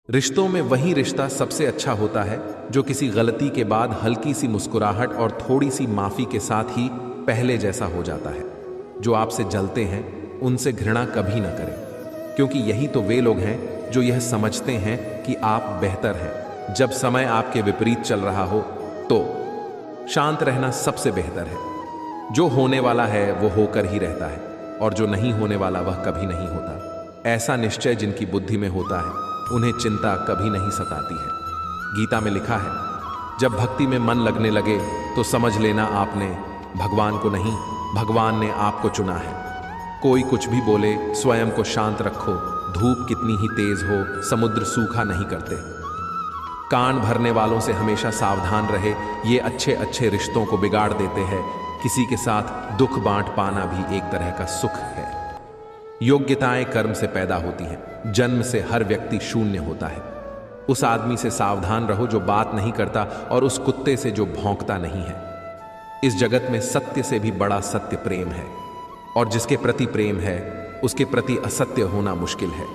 रिश्तों में वही रिश्ता सबसे अच्छा होता है जो किसी गलती के बाद हल्की सी मुस्कुराहट और थोड़ी सी माफी के साथ ही पहले जैसा हो जाता है। जो आपसे जलते हैं उनसे घृणा कभी ना करें, क्योंकि यही तो वे लोग हैं जो यह समझते हैं कि आप बेहतर हैं। जब समय आपके विपरीत चल रहा हो तो शांत रहना सबसे बेहतर है। जो होने वाला है वो होकर ही रहता है, और जो नहीं होने वाला वह कभी नहीं होता। ऐसा निश्चय जिनकी बुद्धि में होता है उन्हें चिंता कभी नहीं सताती है। गीता में लिखा है, जब भक्ति में मन लगने लगे तो समझ लेना आपने भगवान को नहीं, भगवान ने आपको चुना है। कोई कुछ भी बोले, स्वयं को शांत रखो। धूप कितनी ही तेज हो, समुद्र सूखा नहीं करते। कान भरने वालों से हमेशा सावधान रहे, ये अच्छे अच्छे रिश्तों को बिगाड़ देते हैं। किसी के साथ दुख बांट पाना भी एक तरह का सुख है। योग्यताएं कर्म से पैदा होती हैं, जन्म से हर व्यक्ति शून्य होता है। उस आदमी से सावधान रहो जो बात नहीं करता, और उस कुत्ते से जो भौंकता नहीं है। इस जगत में सत्य से भी बड़ा सत्य प्रेम है, और जिसके प्रति प्रेम है उसके प्रति असत्य होना मुश्किल है।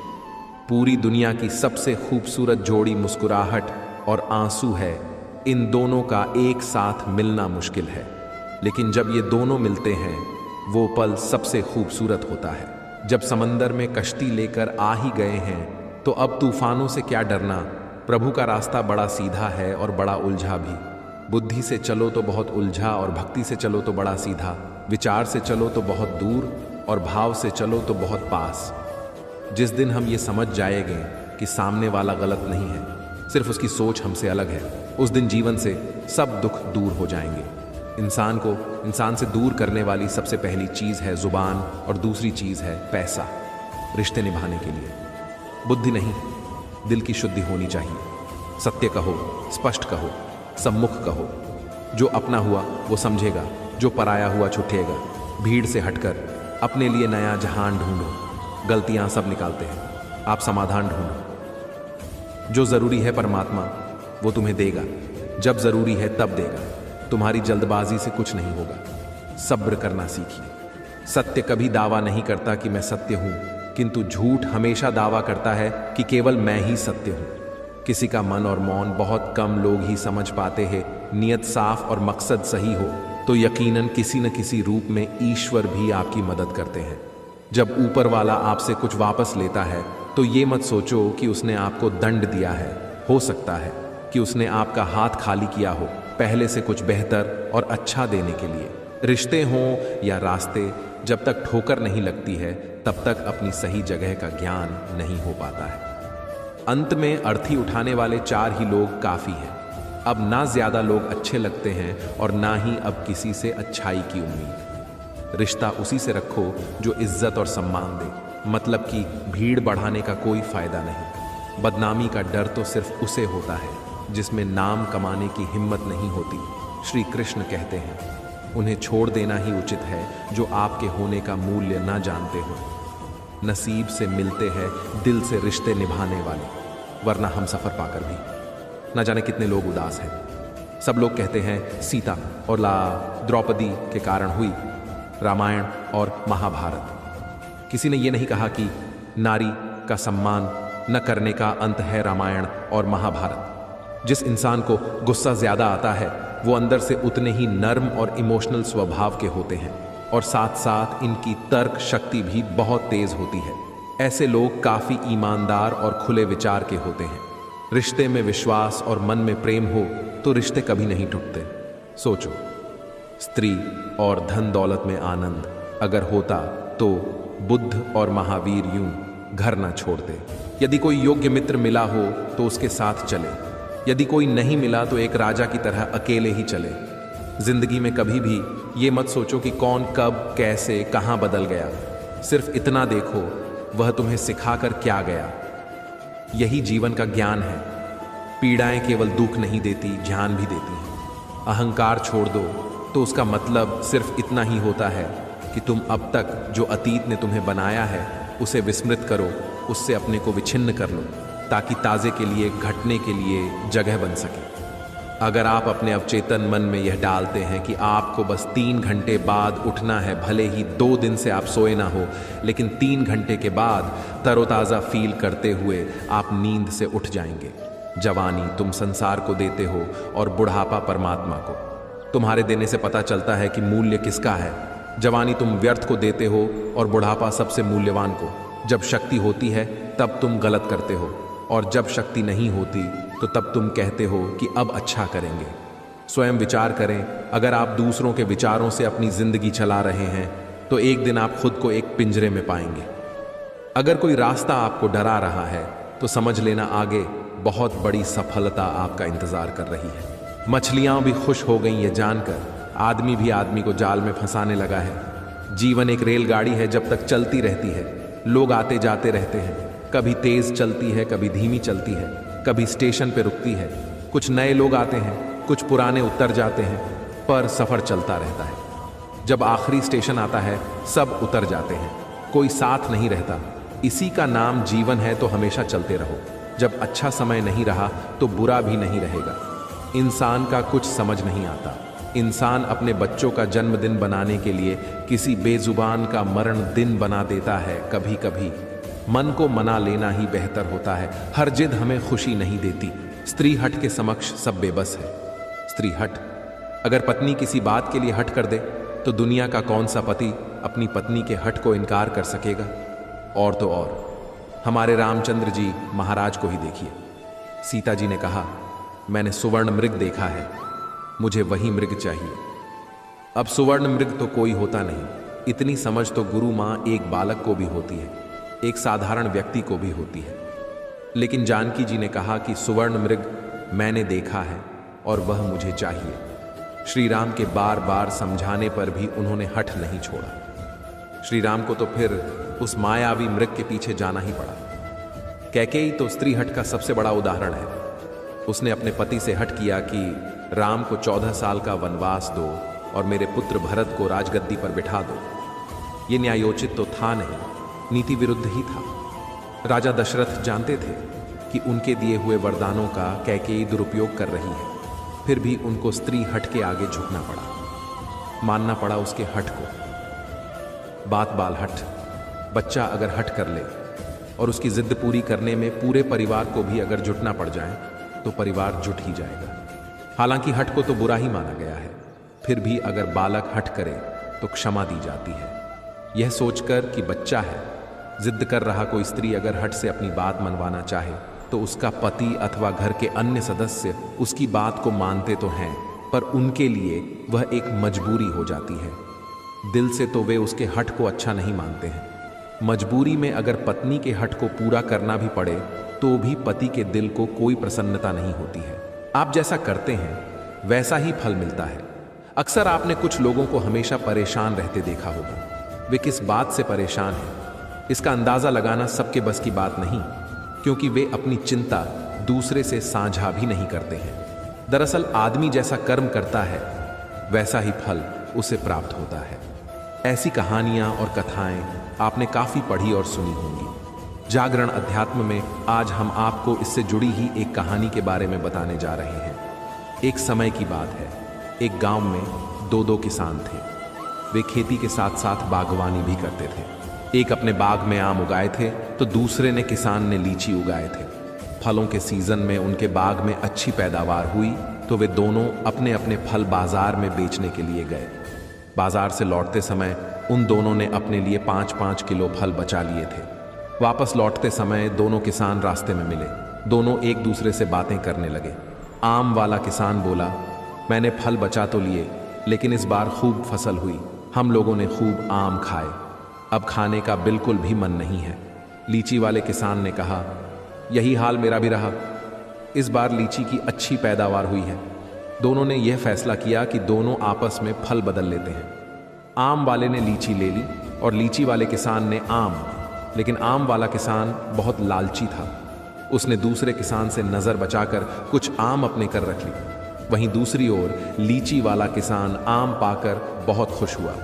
पूरी दुनिया की सबसे खूबसूरत जोड़ी मुस्कुराहट और आंसू है। इन दोनों का एक साथ मिलना मुश्किल है, लेकिन जब ये दोनों मिलते हैं वो पल सबसे खूबसूरत होता है। जब समंदर में कश्ती लेकर आ ही गए हैं तो अब तूफानों से क्या डरना। प्रभु का रास्ता बड़ा सीधा है और बड़ा उलझा भी। बुद्धि से चलो तो बहुत उलझा, और भक्ति से चलो तो बड़ा सीधा। विचार से चलो तो बहुत दूर, और भाव से चलो तो बहुत पास। जिस दिन हम ये समझ जाएंगे कि सामने वाला गलत नहीं है, सिर्फ उसकी सोच हमसे अलग है, उस दिन जीवन से सब दुख दूर हो जाएंगे। इंसान को इंसान से दूर करने वाली सबसे पहली चीज है जुबान, और दूसरी चीज है पैसा। रिश्ते निभाने के लिए बुद्धि नहीं, दिल की शुद्धि होनी चाहिए। सत्य कहो, स्पष्ट कहो, सम्मुख कहो। जो अपना हुआ वो समझेगा, जो पराया हुआ छुटेगा। भीड़ से हटकर अपने लिए नया जहान ढूंढो। गलतियां सब निकालते हैं, आप समाधान ढूंढो। जो जरूरी है परमात्मा वो तुम्हें देगा, जब जरूरी है तब देगा। तुम्हारी जल्दबाजी से कुछ नहीं होगा। सब्र करना सीखिए। सत्य कभी दावा नहीं करता कि मैं सत्य हूं, किंतु झूठ हमेशा दावा करता है कि केवल मैं ही सत्य हूं। किसी का मन और मौन बहुत कम लोग ही समझ पाते हैं। नियत साफ और मकसद सही हो तो यकीनन किसी न किसी रूप में ईश्वर भी आपकी मदद करते हैं। जब ऊपर वाला आपसे कुछ वापस लेता है तो ये मत सोचो कि उसने आपको दंड दिया है। हो सकता है कि उसने आपका हाथ खाली किया हो, पहले से कुछ बेहतर और अच्छा देने के लिए। रिश्ते हों या रास्ते, जब तक ठोकर नहीं लगती है तब तक अपनी सही जगह का ज्ञान नहीं हो पाता है। अंत में अर्थी उठाने वाले 4 ही लोग काफी हैं। अब ना ज्यादा लोग अच्छे लगते हैं और ना ही अब किसी से अच्छाई की उम्मीद। रिश्ता उसी से रखो जो इज्जत और सम्मान दे, मतलब कि भीड़ बढ़ाने का कोई फायदा नहीं। बदनामी का डर तो सिर्फ उसे होता है जिसमें नाम कमाने की हिम्मत नहीं होती। श्री कृष्ण कहते हैं, उन्हें छोड़ देना ही उचित है जो आपके होने का मूल्य ना जानते हो। नसीब से मिलते हैं दिल से रिश्ते निभाने वाले, वरना हम सफर पाकर भी ना जाने कितने लोग उदास हैं। सब लोग कहते हैं सीता और द्रौपदी के कारण हुई रामायण और महाभारत। किसी ने यह नहीं कहा कि नारी का सम्मान न करने का अंत है रामायण और महाभारत। जिस इंसान को गुस्सा ज्यादा आता है वो अंदर से उतने ही नर्म और इमोशनल स्वभाव के होते हैं, और साथ साथ इनकी तर्क शक्ति भी बहुत तेज होती है। ऐसे लोग काफी ईमानदार और खुले विचार के होते हैं। रिश्ते में विश्वास और मन में प्रेम हो तो रिश्ते कभी नहीं टूटते। सोचो, स्त्री और धन दौलत में आनंद अगर होता तो बुद्ध और महावीर यूं घर ना छोड़ते। यदि कोई योग्य मित्र मिला हो तो उसके साथ चले, यदि कोई नहीं मिला तो एक राजा की तरह अकेले ही चले। जिंदगी में कभी भी ये मत सोचो कि कौन कब कैसे कहां बदल गया। सिर्फ इतना देखो वह तुम्हें सिखाकर क्या गया। यही जीवन का ज्ञान है। पीड़ाएं केवल दुख नहीं देती, ज्ञान भी देती हैं। अहंकार छोड़ दो तो उसका मतलब सिर्फ इतना ही होता है कि तुम अब तक जो अतीत ने तुम्हें बनाया है उसे विस्मृत करो, उससे अपने को विच्छिन्न कर लो, ताकि ताजे के लिए, घटने के लिए जगह बन सके। अगर आप अपने अवचेतन मन में यह डालते हैं कि आपको बस 3 घंटे बाद उठना है, भले ही 2 दिन से आप सोए ना हो, लेकिन 3 घंटे के बाद तरोताज़ा फील करते हुए आप नींद से उठ जाएंगे। जवानी तुम संसार को देते हो और बुढ़ापा परमात्मा को। तुम्हारे देने से पता चलता है कि मूल्य किसका है। जवानी तुम व्यर्थ को देते हो और बुढ़ापा सबसे मूल्यवान को। जब शक्ति होती है तब तुम गलत करते हो, और जब शक्ति नहीं होती तो तब तुम कहते हो कि अब अच्छा करेंगे। स्वयं विचार करें, अगर आप दूसरों के विचारों से अपनी जिंदगी चला रहे हैं तो एक दिन आप खुद को एक पिंजरे में पाएंगे। अगर कोई रास्ता आपको डरा रहा है तो समझ लेना आगे बहुत बड़ी सफलता आपका इंतजार कर रही है। मछलियां भी खुश हो गई ये जानकर आदमी भी आदमी को जाल में फंसाने लगा है। जीवन एक रेलगाड़ी है, जब तक चलती रहती है लोग आते जाते रहते हैं। कभी तेज चलती है, कभी धीमी चलती है, कभी स्टेशन पे रुकती है। कुछ नए लोग आते हैं, कुछ पुराने उतर जाते हैं, पर सफर चलता रहता है। जब आखिरी स्टेशन आता है सब उतर जाते हैं, कोई साथ नहीं रहता। इसी का नाम जीवन है, तो हमेशा चलते रहो। जब अच्छा समय नहीं रहा तो बुरा भी नहीं रहेगा। इंसान का कुछ समझ नहीं आता। इंसान अपने बच्चों का जन्मदिन बनाने के लिए किसी बेजुबान का मरण दिन बना देता है। कभी कभी मन को मना लेना ही बेहतर होता है। हर जिद हमें खुशी नहीं देती। स्त्री हट के समक्ष सब बेबस है। स्त्री हट अगर पत्नी किसी बात के लिए हट कर दे तो दुनिया का कौन सा पति अपनी पत्नी के हट को इनकार कर सकेगा। और तो और हमारे रामचंद्र जी महाराज को ही देखिए। सीता जी ने कहा, मैंने सुवर्ण मृग देखा है, मुझे वही मृग चाहिए। अब सुवर्ण मृग तो कोई होता नहीं। इतनी समझ तो गुरु माँ एक बालक को भी होती है, एक साधारण व्यक्ति को भी होती है। लेकिन जानकी जी ने कहा कि सुवर्ण मृग मैंने देखा है और वह मुझे चाहिए। श्री राम के बार बार समझाने पर भी उन्होंने हठ नहीं छोड़ा। श्री राम को तो फिर उस मायावी मृग के पीछे जाना ही पड़ा। कैकेयी तो स्त्री हट का सबसे बड़ा उदाहरण है। उसने अपने पति से हट किया कि राम को 14 साल का वनवास दो और मेरे पुत्र भरत को राजगद्दी पर बिठा दो। ये न्यायोचित तो था नहीं, नीति विरुद्ध ही था। राजा दशरथ जानते थे कि उनके दिए हुए वरदानों का कैकेयी दुरुपयोग कर रही है, फिर भी उनको स्त्री हट के आगे झुकना पड़ा, मानना पड़ा उसके हट को। बात बाल हट। बच्चा अगर हट कर ले और उसकी जिद पूरी करने में पूरे परिवार को भी अगर जुटना पड़ जाए तो परिवार जुट ही जाएगा। हालांकि हट को तो बुरा ही माना गया है, फिर भी अगर बालक हट करे तो क्षमा दी जाती है। यह सोचकर कि बच्चा है, जिद कर रहा कोई स्त्री अगर हट से अपनी बात मनवाना चाहे तो उसका पति अथवा घर के अन्य सदस्य उसकी बात को मानते तो हैं, पर उनके लिए वह एक मजबूरी हो जाती है। दिल से तो वे उसके हट को अच्छा नहीं मानते हैं। मजबूरी में अगर पत्नी के हट को पूरा करना भी पड़े तो भी पति के दिल को कोई प्रसन्नता नहीं होती है। आप जैसा करते हैं वैसा ही फल मिलता है। अक्सर आपने कुछ लोगों को हमेशा परेशान रहते देखा होगा। वे किस बात से परेशान हैं इसका अंदाजा लगाना सबके बस की बात नहीं, क्योंकि वे अपनी चिंता दूसरे से साझा भी नहीं करते हैं। दरअसल आदमी जैसा कर्म करता है वैसा ही फल उसे प्राप्त होता है। ऐसी कहानियां और कथाएं आपने काफी पढ़ी और सुनी होंगी। जागरण अध्यात्म में आज हम आपको इससे जुड़ी ही एक कहानी के बारे में बताने जा रहे हैं। एक समय की बात है, एक गांव में दो किसान थे। वे खेती के साथ साथ बागवानी भी करते थे। एक अपने बाग में आम उगाए थे तो दूसरे ने किसान ने लीची उगाए थे। फलों के सीजन में उनके बाग में अच्छी पैदावार हुई तो वे दोनों अपने अपने फल बाजार में बेचने के लिए गए। बाजार से लौटते समय उन दोनों ने अपने लिए 5-5 किलो फल बचा लिए थे। वापस लौटते समय दोनों किसान रास्ते में मिले। दोनों एक दूसरे से बातें करने लगे। आम वाला किसान बोला, मैंने फल बचा तो लिए, लेकिन इस बार खूब फसल हुई। हम लोगों ने खूब आम खाए, अब खाने का बिल्कुल भी मन नहीं है। लीची वाले किसान ने कहा, यही हाल मेरा भी रहा। इस बार लीची की अच्छी पैदावार हुई है। दोनों ने यह फैसला किया कि दोनों आपस में फल बदल लेते हैं। आम वाले ने लीची ले ली और लीची वाले किसान ने आम, लेकिन आम वाला किसान बहुत लालची था। उसने दूसरे किसान से नजर बचाकर कुछ आम अपने कर रख ली। वहीं दूसरी ओर लीची वाला किसान आम पाकर बहुत खुश हुआ।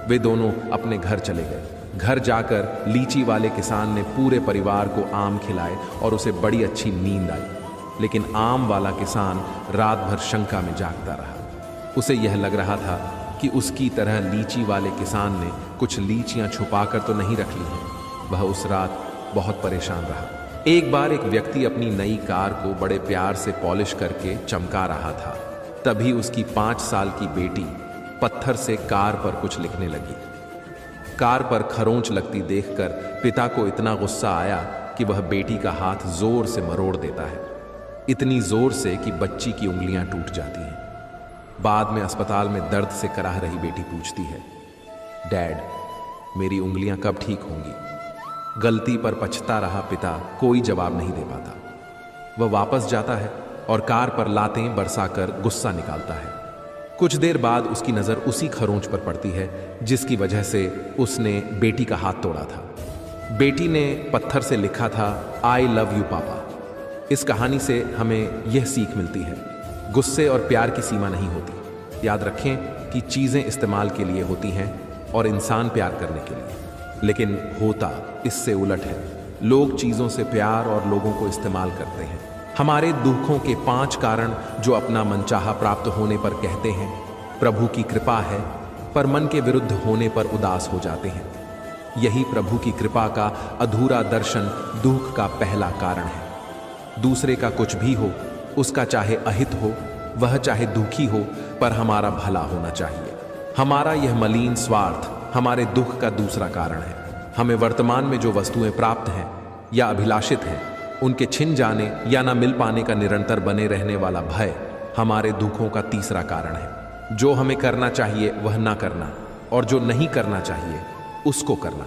वे दोनों अपने घर चले गए। घर जाकर लीची वाले किसान ने पूरे परिवार को आम खिलाए और उसे बड़ी अच्छी नींद आई। लेकिन आम वाला किसान रात भर शंका में जागता रहा। उसे यह लग रहा था कि उसकी तरह लीची वाले किसान ने कुछ लीचियां छुपाकर तो नहीं रख ली हैं। वह उस रात बहुत परेशान रहा। एक बार एक व्यक्ति अपनी नई कार को बड़े प्यार से पॉलिश करके चमका रहा था। तभी उसकी 5 साल की बेटी पत्थर से कार पर कुछ लिखने लगी। कार पर खरोंच लगती देखकर पिता को इतना गुस्सा आया कि वह बेटी का हाथ जोर से मरोड़ देता है, इतनी जोर से कि बच्ची की उंगलियां टूट जाती हैं। बाद में अस्पताल में दर्द से कराह रही बेटी पूछती है, डैड, मेरी उंगलियां कब ठीक होंगी? गलती पर पछता रहा पिता कोई जवाब नहीं दे पाता। वह वापस जाता है और कार पर लातें बरसाकर गुस्सा निकालता है। कुछ देर बाद उसकी नजर उसी खरोंच पर पड़ती है जिसकी वजह से उसने बेटी का हाथ तोड़ा था। बेटी ने पत्थर से लिखा था, आई लव यू पापा। इस कहानी से हमें यह सीख मिलती है, गुस्से और प्यार की सीमा नहीं होती। याद रखें कि चीजें इस्तेमाल के लिए होती हैं और इंसान प्यार करने के लिए, लेकिन होता इससे उलट है। लोग चीजों से प्यार और लोगों को इस्तेमाल करते हैं। हमारे दुखों के 5 कारण जो अपना मनचाहा प्राप्त होने पर कहते हैं प्रभु की कृपा है, पर मन के विरुद्ध होने पर उदास हो जाते हैं। यही प्रभु की कृपा का अधूरा दर्शन दुख का पहला कारण है। दूसरे का कुछ भी हो, उसका चाहे अहित हो, वह चाहे दुखी हो, पर हमारा भला होना चाहिए। हमारा यह मलिन स्वार्थ हमारे दुख का दूसरा कारण है। हमें वर्तमान में जो वस्तुएं प्राप्त हैं या अभिलाषित हैं, उनके छिन जाने या ना मिल पाने का निरंतर बने रहने वाला भय हमारे दुखों का तीसरा कारण है। जो हमें करना चाहिए वह ना करना, और जो नहीं करना चाहिए उसको करना,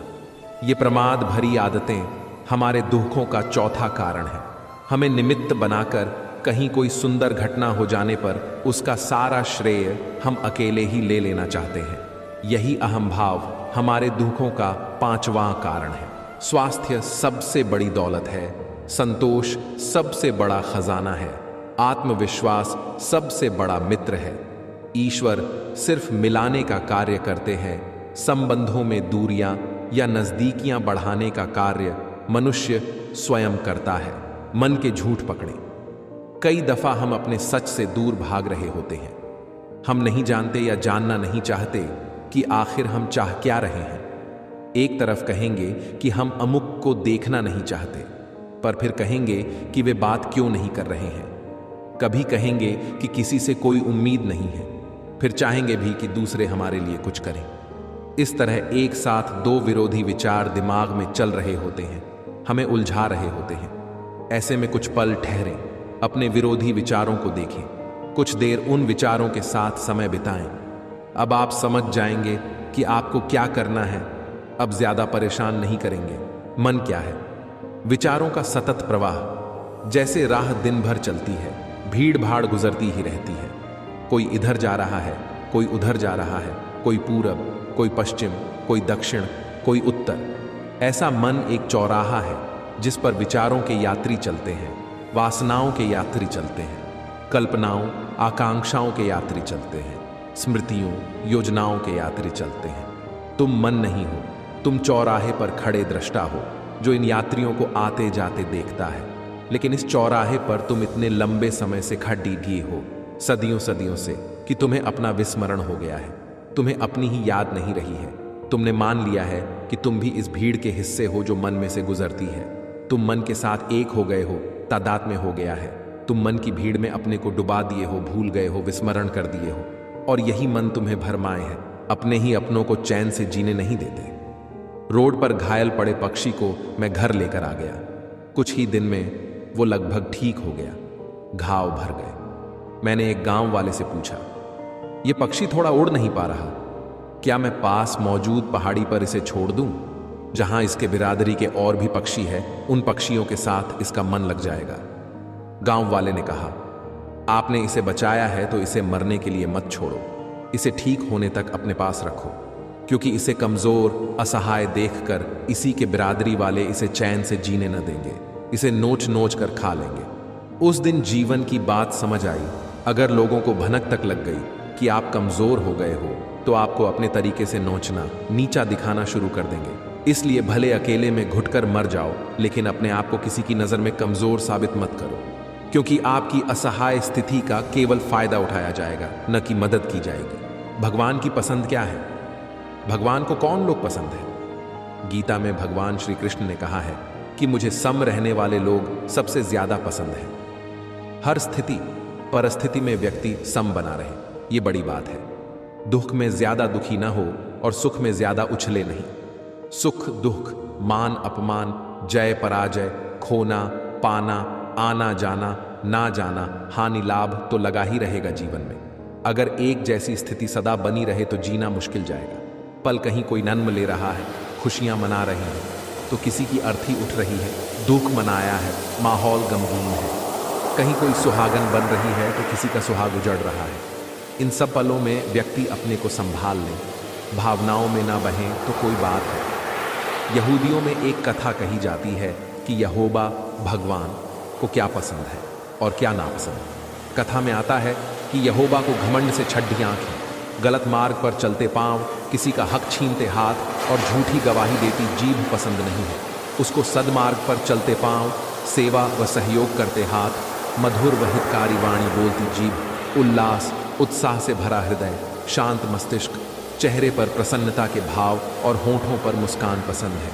ये प्रमाद भरी आदतें हमारे दुखों का चौथा कारण है। हमें निमित्त बनाकर कहीं कोई सुंदर घटना हो जाने पर उसका सारा श्रेय हम अकेले ही ले लेना चाहते हैं। यही अहम भाव हमारे दुखों का 5वां कारण है। स्वास्थ्य सबसे बड़ी दौलत है, संतोष सबसे बड़ा खजाना है, आत्मविश्वास सबसे बड़ा मित्र है। ईश्वर सिर्फ मिलाने का कार्य करते हैं, संबंधों में दूरियां या नजदीकियां बढ़ाने का कार्य मनुष्य स्वयं करता है। मन के झूठ पकड़े। कई दफा हम अपने सच से दूर भाग रहे होते हैं। हम नहीं जानते या जानना नहीं चाहते कि आखिर हम चाह क्या रहे हैं। एक तरफ कहेंगे कि हम अमुक को देखना नहीं चाहते, पर फिर कहेंगे कि वे बात क्यों नहीं कर रहे हैं। कभी कहेंगे कि किसी से कोई उम्मीद नहीं है, फिर चाहेंगे भी कि दूसरे हमारे लिए कुछ करें। इस तरह एक साथ 2 विरोधी विचार दिमाग में चल रहे होते हैं, हमें उलझा रहे होते हैं। ऐसे में कुछ पल ठहरें, अपने विरोधी विचारों को देखें, कुछ देर उन विचारों के साथ समय बिताएं। अब आप समझ जाएंगे कि आपको क्या करना है। अब ज्यादा परेशान नहीं करेंगे। मन क्या है? विचारों का सतत प्रवाह। जैसे राह दिन भर चलती है, भीड़ भाड़ गुजरती ही रहती है। कोई इधर जा रहा है, कोई उधर जा रहा है, कोई पूरब, कोई पश्चिम, कोई दक्षिण, कोई उत्तर। ऐसा मन एक चौराहा है जिस पर विचारों के यात्री चलते हैं, वासनाओं के यात्री चलते हैं, कल्पनाओं आकांक्षाओं के यात्री चलते हैं, स्मृतियों योजनाओं के यात्री चलते हैं। तुम मन नहीं हो, तुम चौराहे पर खड़े दृष्टा हो जो इन यात्रियों को आते जाते देखता है। लेकिन इस चौराहे पर तुम इतने लंबे समय से खड़ी गई हो, सदियों सदियों से, कि तुम्हें अपना विस्मरण हो गया है। तुम्हें अपनी ही याद नहीं रही है। तुमने मान लिया है कि तुम भी इस भीड़ के हिस्से हो जो मन में से गुजरती है। तुम मन के साथ एक हो गए हो, तादाद में हो गया है। तुम मन की भीड़ में अपने को डुबा दिए हो, भूल गए हो, विस्मरण कर दिए हो। और यही मन तुम्हें भरमाए है, अपने ही अपनों को चैन से जीने नहीं देते। रोड पर घायल पड़े पक्षी को मैं घर लेकर आ गया। कुछ ही दिन में वो लगभग ठीक हो गया, घाव भर गए। मैंने एक गांव वाले से पूछा, ये पक्षी थोड़ा उड़ नहीं पा रहा, क्या मैं पास मौजूद पहाड़ी पर इसे छोड़ दूं? जहां इसके बिरादरी के और भी पक्षी है, उन पक्षियों के साथ इसका मन लग जाएगा। गांव वाले ने कहा, आपने इसे बचाया है तो इसे मरने के लिए मत छोड़ो। इसे ठीक होने तक अपने पास रखो, क्योंकि इसे कमजोर असहाय देखकर इसी के बिरादरी वाले इसे चैन से जीने न देंगे, इसे नोच नोच कर खा लेंगे। उस दिन जीवन की बात समझ आई। अगर लोगों को भनक तक लग गई कि आप कमजोर हो गए हो, तो आपको अपने तरीके से नोचना, नीचा दिखाना शुरू कर देंगे। इसलिए भले अकेले में घुटकर मर जाओ, लेकिन अपने आप को किसी की नजर में कमजोर साबित मत करो, क्योंकि आपकी असहाय स्थिति का केवल फायदा उठाया जाएगा, न कि मदद की जाएगी। भगवान की पसंद क्या है? भगवान को कौन लोग पसंद है? गीता में भगवान श्री कृष्ण ने कहा है, कि मुझे सम रहने वाले लोग सबसे ज्यादा पसंद हैं। हर स्थिति परिस्थिति में व्यक्ति सम बना रहे, ये बड़ी बात है। दुख में ज्यादा दुखी ना हो और सुख में ज्यादा उछले नहीं। सुख दुख, मान अपमान, जय पराजय, खोना पाना, आना जाना, ना जाना, हानि लाभ तो लगा ही रहेगा जीवन में। अगर एक जैसी स्थिति सदा बनी रहे तो जीना मुश्किल जाएगा। पल कहीं कोई जन्म ले रहा है, खुशियां मना रही हैं तो किसी की अर्थी उठ रही है, दुख मनाया है, माहौल गमगीन है। कहीं कोई सुहागन बन रही है तो किसी का सुहाग उजड़ रहा है। इन सब पलों में व्यक्ति अपने को संभाल ले, भावनाओं में ना बहें तो कोई बात है। यहूदियों में एक कथा कही जाती है कि यहोवा भगवान को क्या पसंद है और क्या नापसंद। कथा में आता है कि यहोवा को घमंड से छड्डी आंखें, गलत मार्ग पर चलते पांव, किसी का हक छीनते हाथ और झूठी गवाही देती जीभ पसंद नहीं है। उसको सदमार्ग पर चलते पांव, सेवा व सहयोग करते हाथ, मधुर व हितकारी वाणी बोलती जीभ, उल्लास उत्साह से भरा हृदय, शांत मस्तिष्क, चेहरे पर प्रसन्नता के भाव और होंठों पर मुस्कान पसंद है।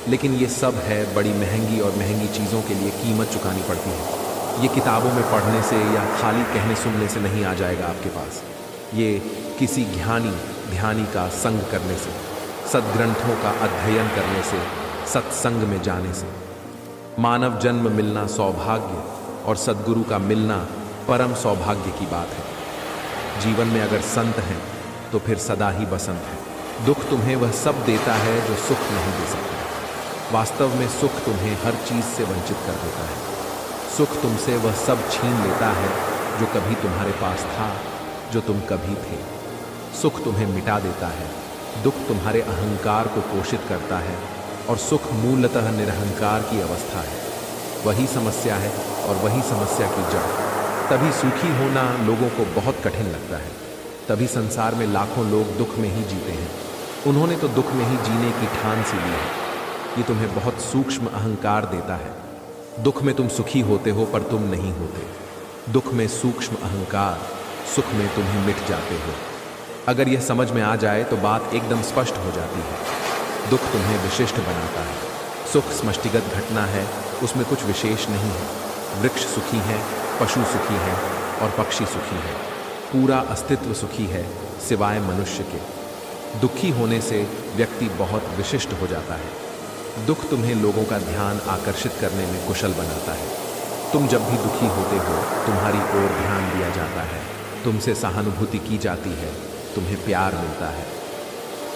लेकिन ये सब है बड़ी महंगी और महंगी चीज़ों के लिए कीमत चुकानी पड़ती है। ये किताबों में पढ़ने से या खाली कहने सुनने से नहीं आ जाएगा आपके पास। ये किसी ध्यानी का संग करने से, सद्ग्रंथों का अध्ययन करने से, सत्संग में जाने से। मानव जन्म मिलना सौभाग्य और सद्गुरु का मिलना परम सौभाग्य की बात है। जीवन में अगर संत हैं तो फिर सदा ही बसंत है। दुख तुम्हें वह सब देता है जो सुख नहीं दे सकता। वास्तव में सुख तुम्हें हर चीज से वंचित कर देता है। सुख तुमसे वह सब छीन लेता है जो कभी तुम्हारे पास था, जो तुम कभी थे। सुख तुम्हें मिटा देता है, दुख तुम्हारे अहंकार को पोषित करता है और सुख मूलतः निरहंकार की अवस्था है। वही समस्या है और वही समस्या की जड़। तभी सुखी होना लोगों को बहुत कठिन लगता है। तभी संसार में लाखों लोग दुख में ही जीते हैं। उन्होंने तो दुख में ही जीने की ठान सी ली है। ये तुम्हें बहुत सूक्ष्म अहंकार देता है। दुख में तुम सुखी होते हो पर तुम नहीं होते। दुख में सूक्ष्म अहंकार, सुख में तुम्हें मिट जाते हो। अगर यह समझ में आ जाए तो बात एकदम स्पष्ट हो जाती है। दुख तुम्हें विशिष्ट बनाता है। सुख समष्टिगत घटना है, उसमें कुछ विशेष नहीं है। वृक्ष सुखी है, पशु सुखी है और पक्षी सुखी है। पूरा अस्तित्व सुखी है सिवाय मनुष्य के। दुखी होने से व्यक्ति बहुत विशिष्ट हो जाता है। दुख तुम्हें लोगों का ध्यान आकर्षित करने में कुशल बनाता है। तुम जब भी दुखी होते हो तुम्हारी ओर ध्यान दिया जाता है, तुमसे सहानुभूति की जाती है, तुम्हें प्यार मिलता है।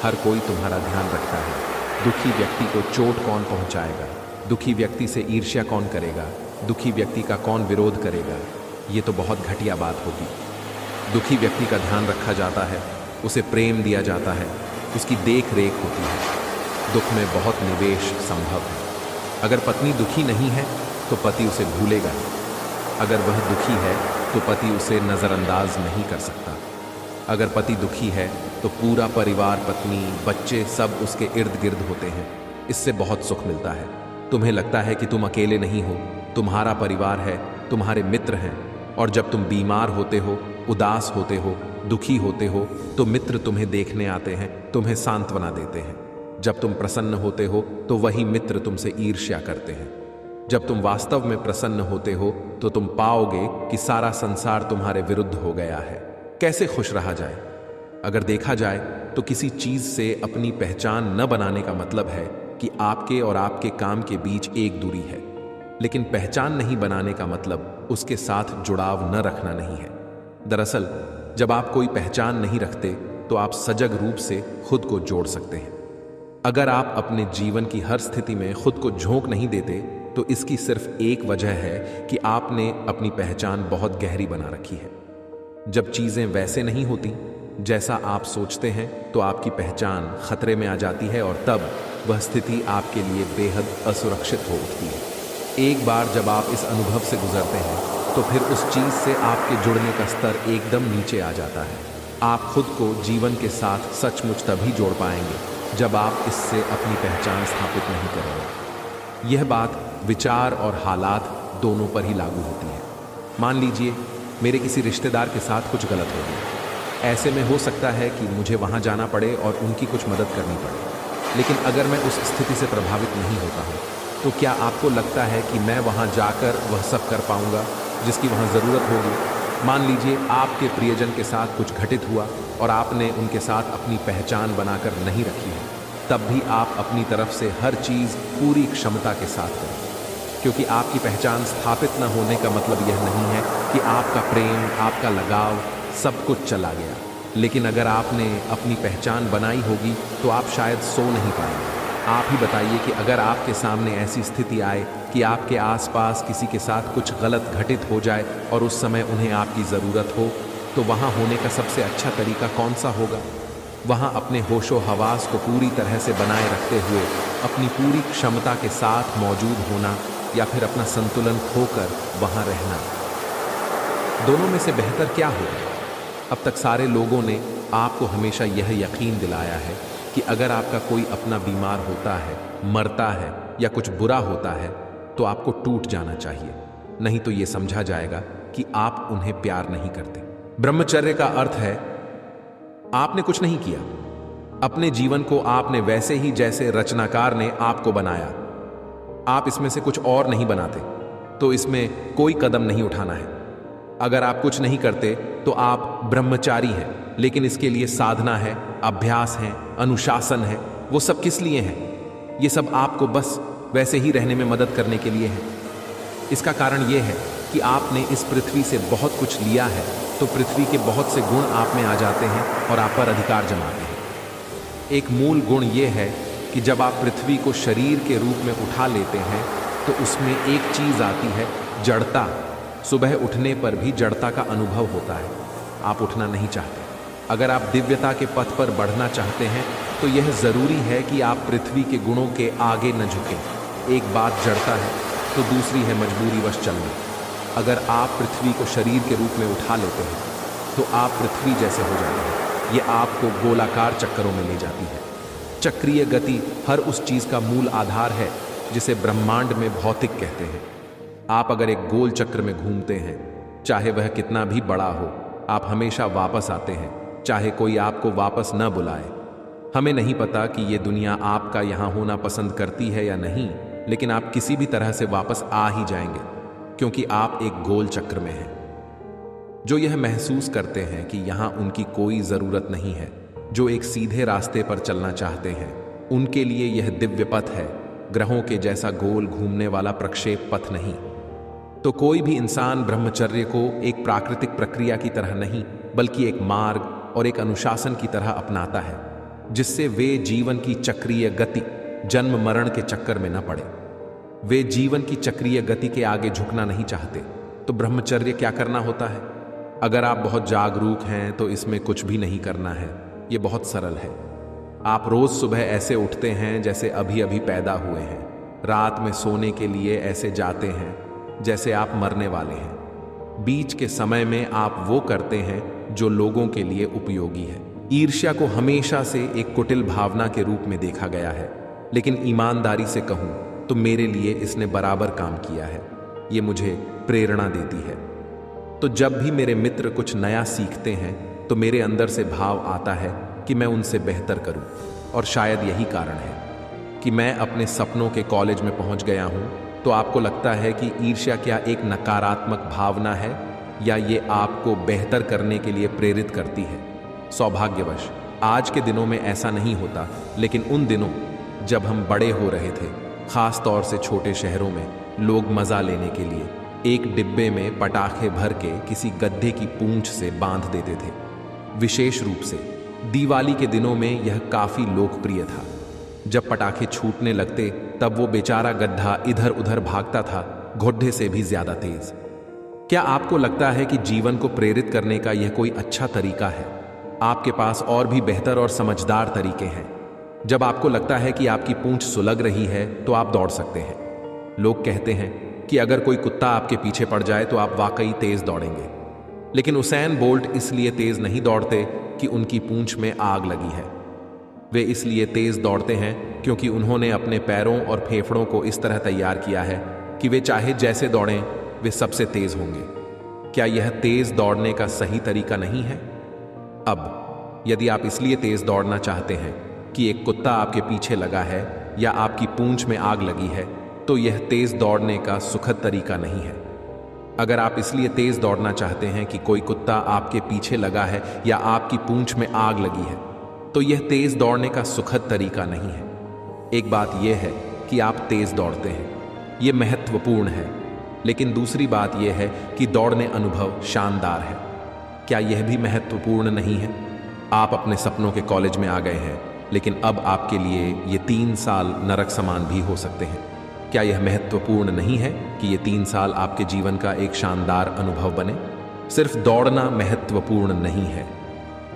हर कोई तुम्हारा ध्यान रखता है। दुखी व्यक्ति को चोट कौन पहुंचाएगा? दुखी व्यक्ति से ईर्ष्या कौन करेगा? दुखी व्यक्ति का कौन विरोध करेगा? ये तो बहुत घटिया बात होगी। दुखी व्यक्ति का ध्यान रखा जाता है, उसे प्रेम दिया जाता है, उसकी देख रेख होती है। दुख में बहुत निवेश संभव है। अगर पत्नी दुखी नहीं है तो पति उसे भूलेगा नहीं। अगर वह दुखी है तो पति उसे नज़रअंदाज नहीं कर सकता। अगर पति दुखी है तो पूरा परिवार, पत्नी, बच्चे सब उसके इर्द गिर्द होते हैं। इससे बहुत सुख मिलता है। तुम्हें लगता है कि तुम अकेले नहीं हो, तुम्हारा परिवार है, तुम्हारे मित्र हैं। और जब तुम बीमार होते हो, उदास होते हो, दुखी होते हो तो मित्र तुम्हें देखने आते हैं, तुम्हें सांत्वना देते हैं। जब तुम प्रसन्न होते हो तो वही मित्र तुमसे ईर्ष्या करते हैं। जब तुम वास्तव में प्रसन्न होते हो तो तुम पाओगे कि सारा संसार तुम्हारे विरुद्ध हो गया है। कैसे खुश रहा जाए? अगर देखा जाए तो किसी चीज से अपनी पहचान न बनाने का मतलब है कि आपके और आपके काम के बीच एक दूरी है। लेकिन पहचान नहीं बनाने का मतलब उसके साथ जुड़ाव न रखना नहीं है। दरअसल जब आप कोई पहचान नहीं रखते तो आप सजग रूप से खुद को जोड़ सकते हैं। अगर आप अपने जीवन की हर स्थिति में खुद को झोंक नहीं देते तो इसकी सिर्फ एक वजह है कि आपने अपनी पहचान बहुत गहरी बना रखी है। जब चीजें वैसे नहीं होती जैसा आप सोचते हैं तो आपकी पहचान खतरे में आ जाती है और तब वह स्थिति आपके लिए बेहद असुरक्षित हो उठती है। एक बार जब आप इस अनुभव से गुजरते हैं तो फिर उस चीज से आपके जुड़ने का स्तर एकदम नीचे आ जाता है। आप खुद को जीवन के साथ सचमुच तभी जोड़ पाएंगे जब आप इससे अपनी पहचान स्थापित नहीं करेंगे। यह बात विचार और हालात दोनों पर ही लागू होती है। मान लीजिए मेरे किसी रिश्तेदार के साथ कुछ गलत हो गया। ऐसे में हो सकता है कि मुझे वहां जाना पड़े और उनकी कुछ मदद करनी पड़े। लेकिन अगर मैं उस स्थिति से प्रभावित नहीं होता हूं तो क्या आपको लगता है कि मैं वहाँ जाकर वह सब कर पाऊँगा जिसकी वहाँ ज़रूरत होगी? मान लीजिए आपके प्रियजन के साथ कुछ घटित हुआ और आपने उनके साथ अपनी पहचान बनाकर नहीं रखी है, तब भी आप अपनी तरफ से हर चीज़ पूरी क्षमता के साथ करें, क्योंकि आपकी पहचान स्थापित न होने का मतलब यह नहीं है कि आपका प्रेम, आपका लगाव सब कुछ चला गया। लेकिन अगर आपने अपनी पहचान बनाई होगी तो आप शायद सो नहीं पाएंगे। आप ही बताइए कि अगर आपके सामने ऐसी स्थिति आए कि आपके आसपास किसी के साथ कुछ गलत घटित हो जाए और उस समय उन्हें आपकी ज़रूरत हो, तो वहाँ होने का सबसे अच्छा तरीका कौन सा होगा? वहाँ अपने होशो हवास को पूरी तरह से बनाए रखते हुए अपनी पूरी क्षमता के साथ मौजूद होना, या फिर अपना संतुलन खोकर वहाँ रहना। दोनों में से बेहतर क्या होगा? अब तक सारे लोगों ने आपको हमेशा यह यकीन दिलाया है कि अगर आपका कोई अपना बीमार होता है, मरता है या कुछ बुरा होता है तो आपको टूट जाना चाहिए, नहीं तो यह समझा जाएगा कि आप उन्हें प्यार नहीं करते। ब्रह्मचर्य का अर्थ है आपने कुछ नहीं किया, अपने जीवन को आपने वैसे ही जैसे रचनाकार ने आपको बनाया। आप इसमें से कुछ और नहीं बनाते, तो इसमें कोई कदम नहीं उठाना है। अगर आप कुछ नहीं करते तो आप ब्रह्मचारी हैं, लेकिन इसके लिए साधना है, अभ्यास है, अनुशासन है। वो सब किस लिए हैं? ये सब आपको बस वैसे ही रहने में मदद करने के लिए है। इसका कारण यह है कि आपने इस पृथ्वी से बहुत कुछ लिया है, तो पृथ्वी के बहुत से गुण आप में आ जाते हैं और आप पर अधिकार जमाते हैं। एक मूल गुण यह है कि जब आप पृथ्वी को शरीर के रूप में उठा लेते हैं तो उसमें एक चीज़ आती है, जड़ता। सुबह उठने पर भी जड़ता का अनुभव होता है, आप उठना नहीं चाहते। अगर आप दिव्यता के पथ पर बढ़ना चाहते हैं तो यह ज़रूरी है कि आप पृथ्वी के गुणों के आगे न झुकें। एक बात जड़ता है तो दूसरी है मजबूरीवश चलना। अगर आप पृथ्वी को शरीर के रूप में उठा लेते हैं तो आप पृथ्वी जैसे हो जाते हैं। ये आपको गोलाकार चक्करों में ले जाती है। चक्रीय गति हर उस चीज़ का मूल आधार है जिसे ब्रह्मांड में भौतिक कहते हैं। आप अगर एक गोल चक्र में घूमते हैं, चाहे वह कितना भी बड़ा हो, आप हमेशा वापस आते हैं, चाहे कोई आपको वापस न बुलाए। हमें नहीं पता कि ये दुनिया आपका यहाँ होना पसंद करती है या नहीं, लेकिन आप किसी भी तरह से वापस आ ही जाएंगे, क्योंकि आप एक गोल चक्र में हैं। जो यह महसूस करते हैं कि यहाँ उनकी कोई ज़रूरत नहीं है, जो एक सीधे रास्ते पर चलना चाहते हैं, उनके लिए यह दिव्य पथ है, ग्रहों के जैसा गोल घूमने वाला प्रक्षेप पथ नहीं। तो कोई भी इंसान ब्रह्मचर्य को एक प्राकृतिक प्रक्रिया की तरह नहीं, बल्कि एक मार्ग और एक अनुशासन की तरह अपनाता है, जिससे वे जीवन की चक्रीय गति, जन्म मरण के चक्कर में न पड़े। वे जीवन की चक्रीय गति के आगे झुकना नहीं चाहते। तो ब्रह्मचर्य क्या करना होता है? अगर आप बहुत जागरूक हैं तो इसमें कुछ भी नहीं करना है। ये बहुत सरल है। आप रोज सुबह ऐसे उठते हैं जैसे अभी अभी पैदा हुए हैं, रात में सोने के लिए ऐसे जाते हैं जैसे आप मरने वाले हैं। बीच के समय में आप वो करते हैं जो लोगों के लिए उपयोगी है। ईर्ष्या को हमेशा से एक कुटिल भावना के रूप में देखा गया है, लेकिन ईमानदारी से कहूं तो मेरे लिए इसने बराबर काम किया है। ये मुझे प्रेरणा देती है। तो जब भी मेरे मित्र कुछ नया सीखते हैं तो मेरे अंदर से भाव आता है कि मैं उनसे बेहतर करूं। और शायद यही कारण है कि मैं अपने सपनों के कॉलेज में पहुंच गया हूं। तो आपको लगता है कि ईर्ष्या क्या एक नकारात्मक भावना है, या ये आपको बेहतर करने के लिए प्रेरित करती है? सौभाग्यवश आज के दिनों में ऐसा नहीं होता, लेकिन उन दिनों जब हम बड़े हो रहे थे, खास तौर से छोटे शहरों में, लोग मजा लेने के लिए एक डिब्बे में पटाखे भर के किसी गड्ढे की पूंछ से बांध देते थे। विशेष रूप से दिवाली के दिनों में यह काफी लोकप्रिय था। जब पटाखे छूटने लगते तब वो बेचारा गड्ढा इधर उधर भागता था, घोड़े से भी ज्यादा तेज। क्या आपको लगता है कि जीवन को प्रेरित करने का यह कोई अच्छा तरीका है? आपके पास और भी बेहतर और समझदार तरीके हैं। जब आपको लगता है कि आपकी पूंछ सुलग रही है तो आप दौड़ सकते हैं। लोग कहते हैं कि अगर कोई कुत्ता आपके पीछे पड़ जाए तो आप वाकई तेज दौड़ेंगे, लेकिन उसेन बोल्ट इसलिए तेज नहीं दौड़ते कि उनकी पूंछ में आग लगी है। वे इसलिए तेज दौड़ते हैं क्योंकि उन्होंने अपने पैरों और फेफड़ों को इस तरह तैयार किया है कि वे चाहे जैसे दौड़ें, वे सबसे तेज होंगे। क्या यह तेज दौड़ने का सही तरीका नहीं है? अब यदि आप इसलिए तेज दौड़ना चाहते हैं कि एक कुत्ता आपके पीछे लगा है या आपकी पूंछ में आग लगी है, तो यह तेज दौड़ने का सुखद तरीका नहीं है। अगर आप इसलिए तेज दौड़ना चाहते हैं कि कोई कुत्ता आपके पीछे लगा है या आपकी पूंछ में आग लगी है, तो यह तेज दौड़ने का सुखद तरीका नहीं है। एक बात यह है कि आप तेज दौड़ते हैं, यह महत्वपूर्ण है, लेकिन दूसरी बात यह है कि दौड़ने अनुभव शानदार है। क्या यह भी महत्वपूर्ण नहीं है? आप अपने सपनों के कॉलेज में आ गए हैं, लेकिन अब आपके लिए ये 3 साल नरक समान भी हो सकते हैं। क्या यह महत्वपूर्ण नहीं है कि ये 3 साल आपके जीवन का एक शानदार अनुभव बने? सिर्फ दौड़ना महत्वपूर्ण नहीं है,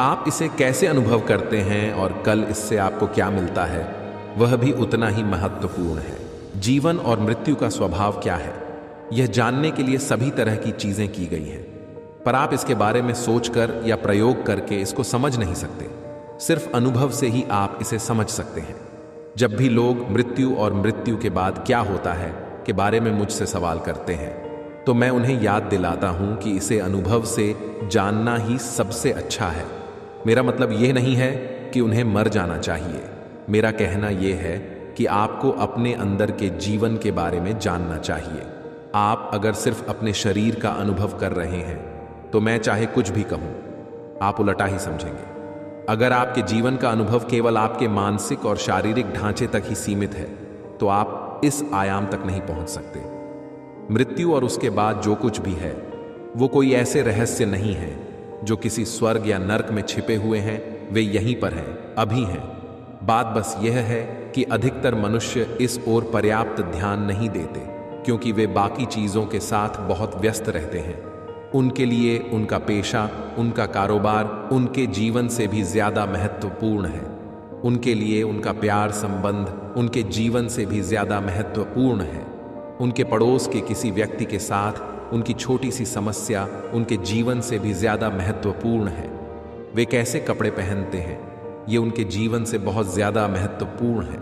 आप इसे कैसे अनुभव करते हैं और कल इससे आपको क्या मिलता है, वह भी उतना ही महत्वपूर्ण है। जीवन और मृत्यु का स्वभाव क्या है, यह जानने के लिए सभी तरह की चीजें की गई हैं, पर आप इसके बारे में सोचकर या प्रयोग करके इसको समझ नहीं सकते। सिर्फ अनुभव से ही आप इसे समझ सकते हैं। जब भी लोग मृत्यु और मृत्यु के बाद क्या होता है के बारे में मुझसे सवाल करते हैं, तो मैं उन्हें याद दिलाता हूं कि इसे अनुभव से जानना ही सबसे अच्छा है। मेरा मतलब यह नहीं है कि उन्हें मर जाना चाहिए। मेरा कहना यह है कि आपको अपने अंदर के जीवन के बारे में जानना चाहिए। आप अगर सिर्फ अपने शरीर का अनुभव कर रहे हैं, तो मैं चाहे कुछ भी कहूं, आप उलटा ही समझेंगे। अगर आपके जीवन का अनुभव केवल आपके मानसिक और शारीरिक ढांचे तक ही सीमित है, तो आप इस आयाम तक नहीं पहुंच सकते। मृत्यु और उसके बाद जो कुछ भी है, वो कोई ऐसे रहस्य नहीं है जो किसी स्वर्ग या नर्क में छिपे हुए हैं। वे यहीं पर हैं, अभी हैं। बात बस यह है कि अधिकतर मनुष्य इस ओर पर्याप्त ध्यान नहीं देते, क्योंकि वे बाकी चीजों के साथ बहुत व्यस्त रहते हैं। उनके लिए उनका पेशा, उनका कारोबार उनके जीवन से भी ज्यादा महत्वपूर्ण है। उनके लिए उनका प्यार संबंध उनके जीवन से भी ज्यादा महत्वपूर्ण है। उनके पड़ोस के किसी व्यक्ति के साथ उनकी छोटी सी समस्या उनके जीवन से भी ज्यादा महत्वपूर्ण है। वे कैसे कपड़े पहनते हैं, ये उनके जीवन से बहुत ज्यादा महत्वपूर्ण है।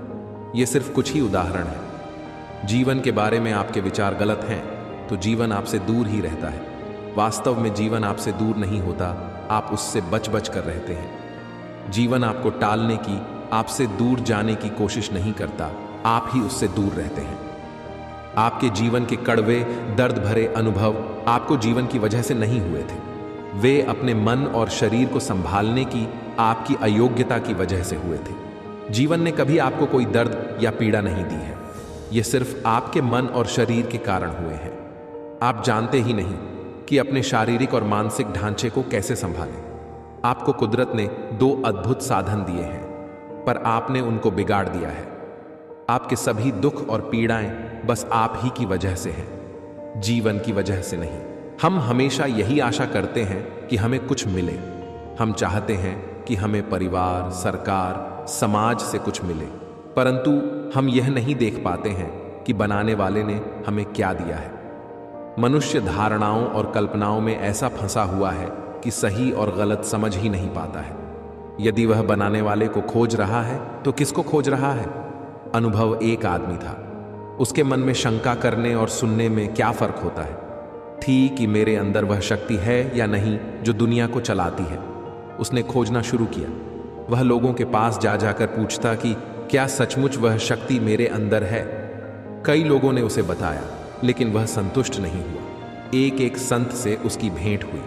ये सिर्फ कुछ ही उदाहरण है। जीवन के बारे में आपके विचार गलत हैं, तो जीवन आपसे दूर ही रहता है। वास्तव में जीवन आपसे दूर नहीं होता, आप उससे बच बच कर रहते हैं। जीवन आपको टालने की, आपसे दूर जाने की कोशिश नहीं करता, आप ही उससे दूर रहते हैं। आपके जीवन के कड़वे, दर्द भरे अनुभव आपको जीवन की वजह से नहीं हुए थे। वे अपने मन और शरीर को संभालने की आपकी अयोग्यता की वजह से हुए थे। जीवन ने कभी आपको कोई दर्द या पीड़ा नहीं दी है। यह सिर्फ आपके मन और शरीर के कारण हुए हैं। आप जानते ही नहीं कि अपने शारीरिक और मानसिक ढांचे को कैसे संभालें। आपको कुदरत ने 2 अद्भुत साधन दिए हैं, पर आपने उनको बिगाड़ दिया है। आपके सभी दुख और पीड़ाएं बस आप ही की वजह से हैं, जीवन की वजह से नहीं। हम हमेशा यही आशा करते हैं कि हमें कुछ मिले। हम चाहते हैं कि हमें परिवार, सरकार, समाज से कुछ मिले, परंतु हम यह नहीं देख पाते हैं कि बनाने वाले ने हमें क्या दिया है। मनुष्य धारणाओं और कल्पनाओं में ऐसा फंसा हुआ है कि सही और गलत समझ ही नहीं पाता है। यदि वह बनाने वाले को खोज रहा है, तो किसको खोज रहा है? अनुभव एक आदमी था। उसके मन में शंका करने और सुनने में क्या फर्क होता है? थी कि मेरे अंदर वह शक्ति है या नहीं जो दुनिया को चलाती है। उसने खोजना शुरू किया। वह लोगों के पास जा जाकर पूछता कि क्या सचमुच वह शक्ति मेरे अंदर है। कई लोगों ने उसे बताया, लेकिन वह संतुष्ट नहीं हुआ। एक एक संत से उसकी भेंट हुई।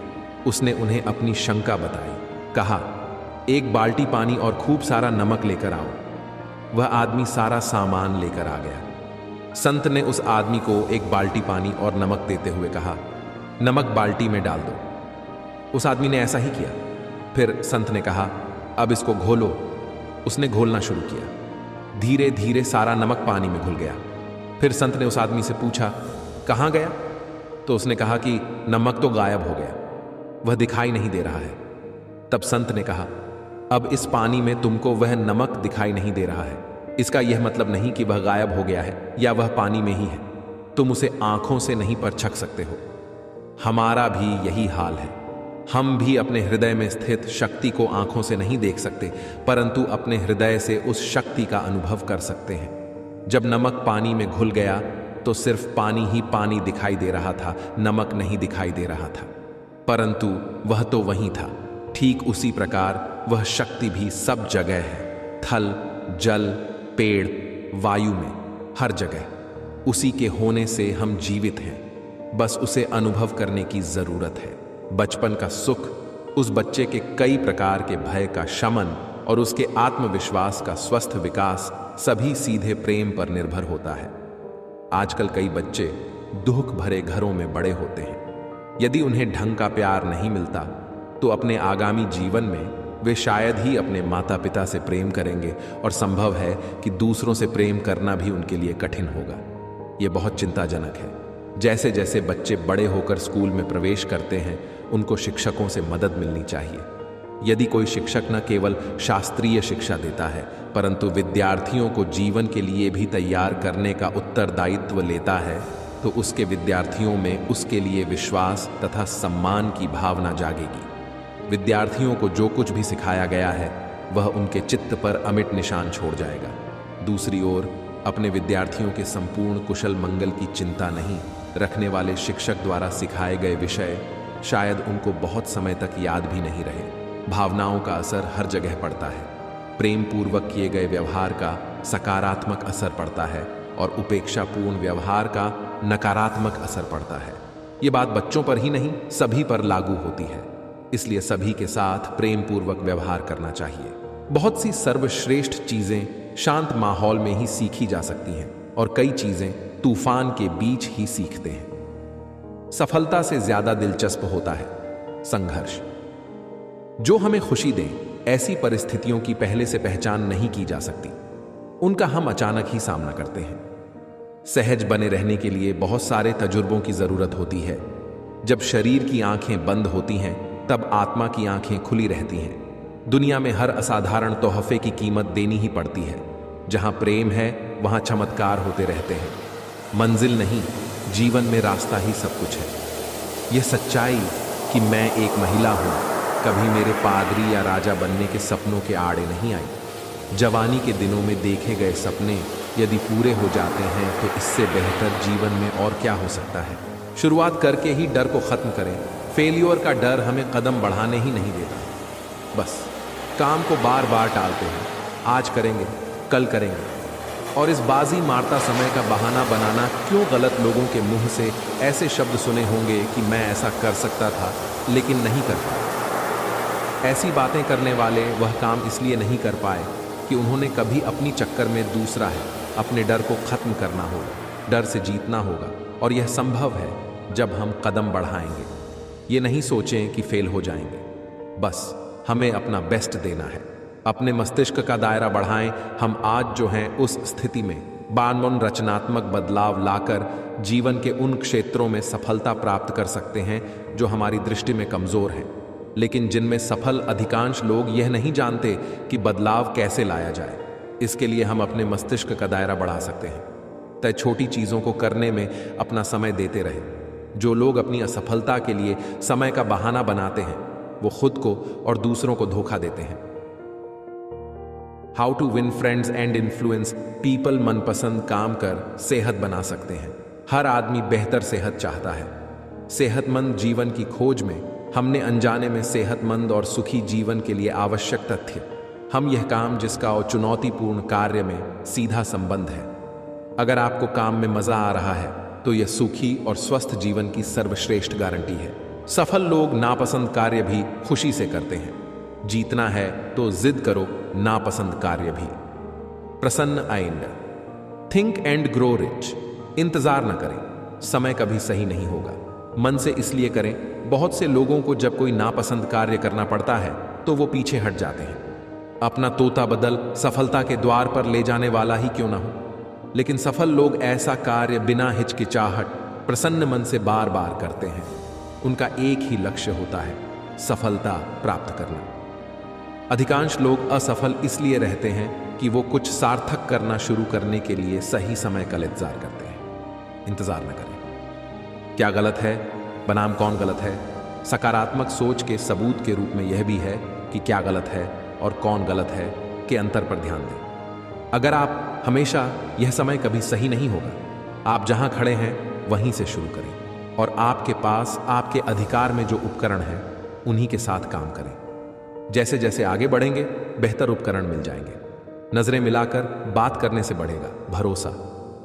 उसने उन्हें अपनी शंका बताई। कहा, एक बाल्टी पानी और खूब सारा नमक लेकर आओ। वह आदमी सारा सामान लेकर आ गया। संत ने उस आदमी को एक बाल्टी पानी और नमक देते हुए कहा, नमक बाल्टी में डाल दो। उस आदमी ने ऐसा ही किया। फिर संत ने कहा, अब इसको घोलो। उसने घोलना शुरू किया। धीरे धीरे सारा नमक पानी में घुल गया। फिर संत ने उस आदमी से पूछा, कहाँ गया? तो उसने कहा कि नमक तो गायब हो गया, वह दिखाई नहीं दे रहा है। तब संत ने कहा, अब इस पानी में तुमको वह नमक दिखाई नहीं दे रहा है। इसका यह मतलब नहीं कि वह गायब हो गया है या वह पानी में ही है। तुम उसे आंखों से नहीं परछक सकते हो। हमारा भी यही हाल है। हम भी अपने हृदय में स्थित शक्ति को आंखों से नहीं देख सकते, परंतु अपने हृदय से उस शक्ति का अनुभव कर सकते हैं। जब नमक पानी में घुल गया तो सिर्फ पानी ही पानी दिखाई दे रहा था, नमक नहीं दिखाई दे रहा था, परंतु वह तो वहीं था। ठीक उसी प्रकार वह शक्ति भी सब जगह है, थल, जल, पेड़, वायु में, हर जगह। उसी के होने से हम जीवित हैं, बस उसे अनुभव करने की जरूरत है। बचपन का सुख, उस बच्चे के कई प्रकार के भय का शमन और उसके आत्मविश्वास का स्वस्थ विकास सभी सीधे प्रेम पर निर्भर होता है। आजकल कई बच्चे दुख भरे घरों में बड़े होते हैं। यदि उन्हें ढंग का प्यार नहीं मिलता तो अपने आगामी जीवन में वे शायद ही अपने माता पिता से प्रेम करेंगे और संभव है कि दूसरों से प्रेम करना भी उनके लिए कठिन होगा। यह बहुत चिंताजनक है। जैसे जैसे बच्चे बड़े होकर स्कूल में प्रवेश करते हैं, उनको शिक्षकों से मदद मिलनी चाहिए। यदि कोई शिक्षक न केवल शास्त्रीय शिक्षा देता है परंतु विद्यार्थियों को जीवन के लिए भी तैयार करने का उत्तरदायित्व लेता है, तो उसके विद्यार्थियों में उसके लिए विश्वास तथा सम्मान की भावना जागेगी। विद्यार्थियों को जो कुछ भी सिखाया गया है वह उनके चित्त पर अमिट निशान छोड़ जाएगा। दूसरी ओर अपने विद्यार्थियों के संपूर्ण कुशल मंगल की चिंता नहीं रखने वाले शिक्षक द्वारा सिखाए गए विषय शायद उनको बहुत समय तक याद भी नहीं रहे। भावनाओं का असर हर जगह पड़ता है। प्रेम पूर्वक किए गए व्यवहार का सकारात्मक असर पड़ता है और उपेक्षापूर्ण व्यवहार का नकारात्मक असर पड़ता है। ये बात बच्चों पर ही नहीं, सभी पर लागू होती है। इसलिए सभी के साथ प्रेम पूर्वक व्यवहार करना चाहिए। बहुत सी सर्वश्रेष्ठ चीजें शांत माहौल में ही सीखी जा सकती हैं और कई चीजें तूफान के बीच ही सीखते हैं। सफलता से ज्यादा दिलचस्प होता है संघर्ष। जो हमें खुशी दें, ऐसी परिस्थितियों की पहले से पहचान नहीं की जा सकती। उनका हम अचानक ही सामना करते हैं। सहज बने रहने के लिए बहुत सारे तजुर्बों की जरूरत होती है। जब शरीर की आंखें बंद होती हैं तब आत्मा की आंखें खुली रहती हैं। दुनिया में हर असाधारण तोहफे की कीमत देनी ही पड़ती है। जहां प्रेम है वहां चमत्कार होते रहते हैं। मंजिल नहीं, जीवन में रास्ता ही सब कुछ है। यह सच्चाई कि मैं एक महिला हूं कभी मेरे पादरी या राजा बनने के सपनों के आड़े नहीं आई। जवानी के दिनों में देखे गए सपने यदि पूरे हो जाते हैं तो इससे बेहतर जीवन में और क्या हो सकता है। शुरुआत करके ही डर को खत्म करें। फेलियर का डर हमें कदम बढ़ाने ही नहीं देता। बस काम को बार बार टालते हैं। आज करेंगे, कल करेंगे, और इस बाजी मारता समय का बहाना बनाना। क्यों गलत लोगों के मुंह से ऐसे शब्द सुने होंगे कि मैं ऐसा कर सकता था लेकिन नहीं कर पाया। ऐसी बातें करने वाले वह काम इसलिए नहीं कर पाए कि उन्होंने कभी अपनी चक्कर में दूसरा है। अपने डर को खत्म करना होगा, डर से जीतना होगा, और यह संभव है जब हम कदम बढ़ाएंगे। ये नहीं सोचें कि फेल हो जाएंगे, बस हमें अपना बेस्ट देना है। अपने मस्तिष्क का दायरा बढ़ाएं। हम आज जो हैं उस स्थिति में बानमन रचनात्मक बदलाव लाकर जीवन के उन क्षेत्रों में सफलता प्राप्त कर सकते हैं जो हमारी दृष्टि में कमजोर हैं, लेकिन जिनमें सफल अधिकांश लोग यह नहीं जानते कि बदलाव कैसे लाया जाए। इसके लिए हम अपने मस्तिष्क का दायरा बढ़ा सकते हैं। तय छोटी चीजों को करने में अपना समय देते रहें। जो लोग अपनी असफलता के लिए समय का बहाना बनाते हैं वो खुद को और दूसरों को धोखा देते हैं। How to win friends and influence people मनपसंद काम कर सेहत बना सकते हैं। हर आदमी बेहतर सेहत चाहता है। सेहतमंद जीवन की खोज में हमने अनजाने में सेहतमंद और सुखी जीवन के लिए आवश्यक तथ्य हम यह काम जिसका और चुनौतीपूर्ण कार्य में सीधा संबंध है। अगर आपको काम में मजा आ रहा है तो यह सुखी और स्वस्थ जीवन की सर्वश्रेष्ठ गारंटी है। सफल लोग नापसंद कार्य भी खुशी से करते हैं। जीतना है तो जिद करो, नापसंद कार्य भी। प्रसन्न आइंडर थिंक एंड ग्रो रिच। इंतजार न करें, समय कभी सही नहीं होगा। मन से इसलिए करें, बहुत से लोगों को जब कोई नापसंद कार्य करना पड़ता है तो वो पीछे हट जाते हैं। अपना तोता बदल सफलता के द्वार पर ले जाने वाला ही क्यों ना हो, लेकिन सफल लोग ऐसा कार्य बिना हिचकिचाहट प्रसन्न मन से बार बार करते हैं। उनका एक ही लक्ष्य होता है, सफलता प्राप्त करना। अधिकांश लोग असफल इसलिए रहते हैं कि वो कुछ सार्थक करना शुरू करने के लिए सही समय का इंतजार करते हैं। इंतजार न करें। क्या गलत है बनाम कौन गलत है, सकारात्मक सोच के सबूत के रूप में यह भी है कि क्या गलत है और कौन गलत है के अंतर पर ध्यान दें। अगर आप हमेशा यह समय कभी सही नहीं होगा, आप जहां खड़े हैं वहीं से शुरू करें और आपके पास आपके अधिकार में जो उपकरण हैं उन्हीं के साथ काम करें। जैसे जैसे आगे बढ़ेंगे बेहतर उपकरण मिल जाएंगे। नजरें मिलाकर बात करने से बढ़ेगा भरोसा।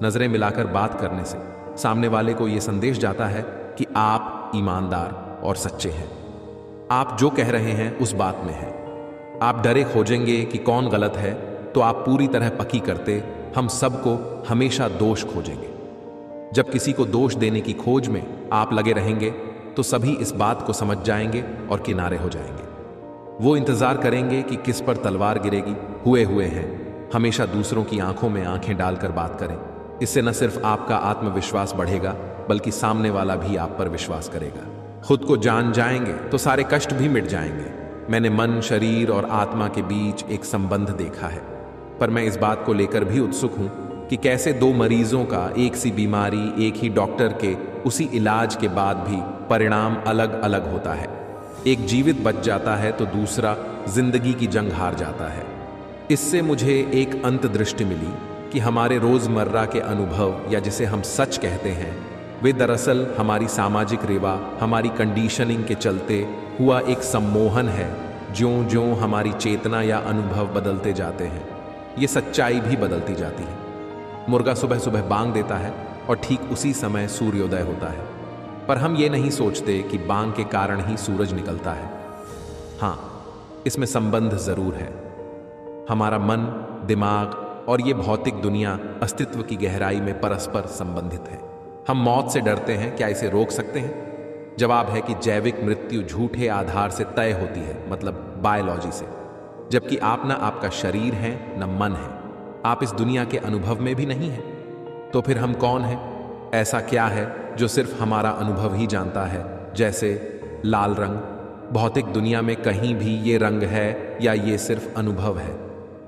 नजरें मिलाकर बात करने से सामने वाले को यह संदेश जाता है कि आप ईमानदार और सच्चे हैं। आप जो कह रहे हैं उस बात में हैं। आप डरे खोजेंगे कि कौन गलत है, तो आप पूरी तरह पकी करते हम सबको हमेशा दोष खोजेंगे। जब किसी को दोष देने की खोज में आप लगे रहेंगे तो सभी इस बात को समझ जाएंगे और किनारे हो जाएंगे। वो इंतजार करेंगे कि किस पर तलवार गिरेगी। हुए हुए हैं। हमेशा दूसरों की आंखों में आंखें डालकर बात करें। इससे न सिर्फ आपका आत्मविश्वास बढ़ेगा, बल्कि सामने वाला भी आप पर विश्वास करेगा। खुद को जान जाएंगे तो सारे कष्ट भी मिट जाएंगे। मैंने मन, शरीर और आत्मा के बीच एक संबंध देखा है, पर मैं इस बात को लेकर भी उत्सुक हूं कि कैसे दो मरीजों का एक सी बीमारी, एक ही डॉक्टर के उसी इलाज के बाद भी परिणाम अलग अलग होता है। एक जीवित बच जाता है तो दूसरा जिंदगी की जंग हार जाता है। इससे मुझे एक अंतर्दृष्टि मिली कि हमारे रोजमर्रा के अनुभव, या जिसे हम सच कहते हैं, वे दरअसल हमारी सामाजिक रेवा, हमारी कंडीशनिंग के चलते हुआ एक सम्मोहन है। ज्यों ज्यों हमारी चेतना या अनुभव बदलते जाते हैं, ये सच्चाई भी बदलती जाती है। मुर्गा सुबह सुबह बांग देता है और ठीक उसी समय सूर्योदय होता है, पर हम ये नहीं सोचते कि बांग के कारण ही सूरज निकलता है। हाँ, इसमें संबंध जरूर है। हमारा मन, दिमाग और ये भौतिक दुनिया अस्तित्व की गहराई में परस्पर संबंधित है। हम मौत से डरते हैं, क्या इसे रोक सकते हैं? जवाब है कि जैविक मृत्यु झूठे आधार से तय होती है, मतलब बायोलॉजी से। जबकि आप ना आपका शरीर है, न मन है। आप इस दुनिया के अनुभव में भी नहीं हैं। तो फिर हम कौन हैं? ऐसा क्या है जो सिर्फ हमारा अनुभव ही जानता है? जैसे लाल रंग, भौतिक दुनिया में कहीं भी ये रंग है या ये सिर्फ अनुभव है?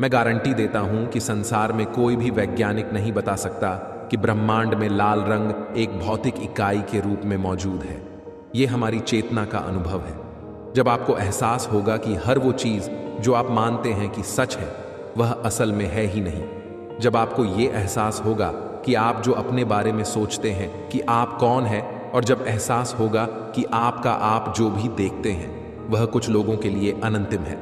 मैं गारंटी देता हूं कि संसार में कोई भी वैज्ञानिक नहीं बता सकता कि ब्रह्मांड में लाल रंग एक भौतिक इकाई के रूप में मौजूद है। ये हमारी चेतना का अनुभव है। जब आपको एहसास होगा कि हर वो चीज जो आप मानते हैं कि सच है, वह असल में है ही नहीं। जब आपको ये एहसास होगा कि आप जो अपने बारे में सोचते हैं कि आप कौन है, और जब एहसास होगा कि आपका आप जो भी देखते हैं वह कुछ लोगों के लिए अनंतिम है।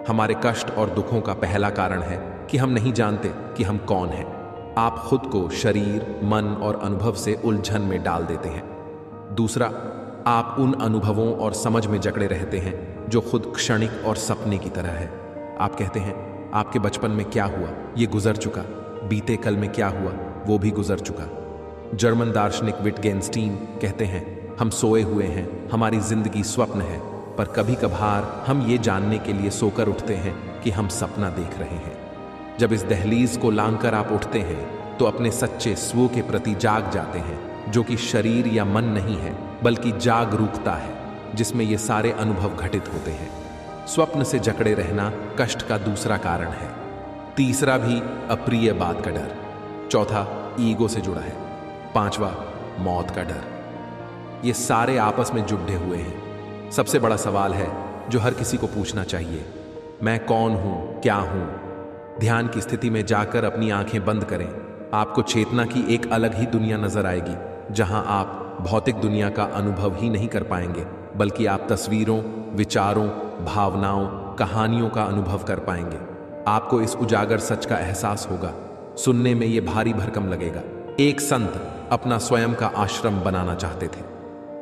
हमारे कष्ट और दुखों का पहला कारण है कि हम नहीं जानते कि हम कौन हैं। आप खुद को शरीर, मन और अनुभव से उलझन में डाल देते हैं। दूसरा, आप उन अनुभवों और समझ में जकड़े रहते हैं जो खुद क्षणिक और सपने की तरह है। आप कहते हैं, आपके बचपन में क्या हुआ, ये गुजर चुका। बीते कल में क्या हुआ, वो भी गुजर चुका। जर्मन दार्शनिक विटगेंस्टीन कहते हैं, हम सोए हुए हैं, हमारी जिंदगी स्वप्न है, पर कभी कभार हम ये जानने के लिए सोकर उठते हैं कि हम सपना देख रहे हैं। जब इस दहलीज को लांघकर आप उठते हैं तो अपने सच्चे स्व के प्रति जाग जाते हैं, जो कि शरीर या मन नहीं है, बल्कि जागरूकता है, जिसमें ये सारे अनुभव घटित होते हैं। स्वप्न से जकड़े रहना कष्ट का दूसरा कारण है। तीसरा भी अप्रिय बात का डर। चौथा ईगो से जुड़ा है। पांचवा मौत का डर। ये सारे आपस में जुड़े हुए हैं। सबसे बड़ा सवाल है जो हर किसी को पूछना चाहिए, मैं कौन हूं, क्या हूं? ध्यान की स्थिति में जाकर अपनी आंखें बंद करें। आपको चेतना की एक अलग ही दुनिया नजर आएगी, जहां आप भौतिक दुनिया का अनुभव ही नहीं कर पाएंगे, बल्कि आप तस्वीरों, विचारों, भावनाओं, कहानियों का अनुभव कर पाएंगे। आपको इस उजागर सच का एहसास होगा। सुनने में यह भारी भरकम लगेगा। एक संत अपना स्वयं का आश्रम बनाना चाहते थे,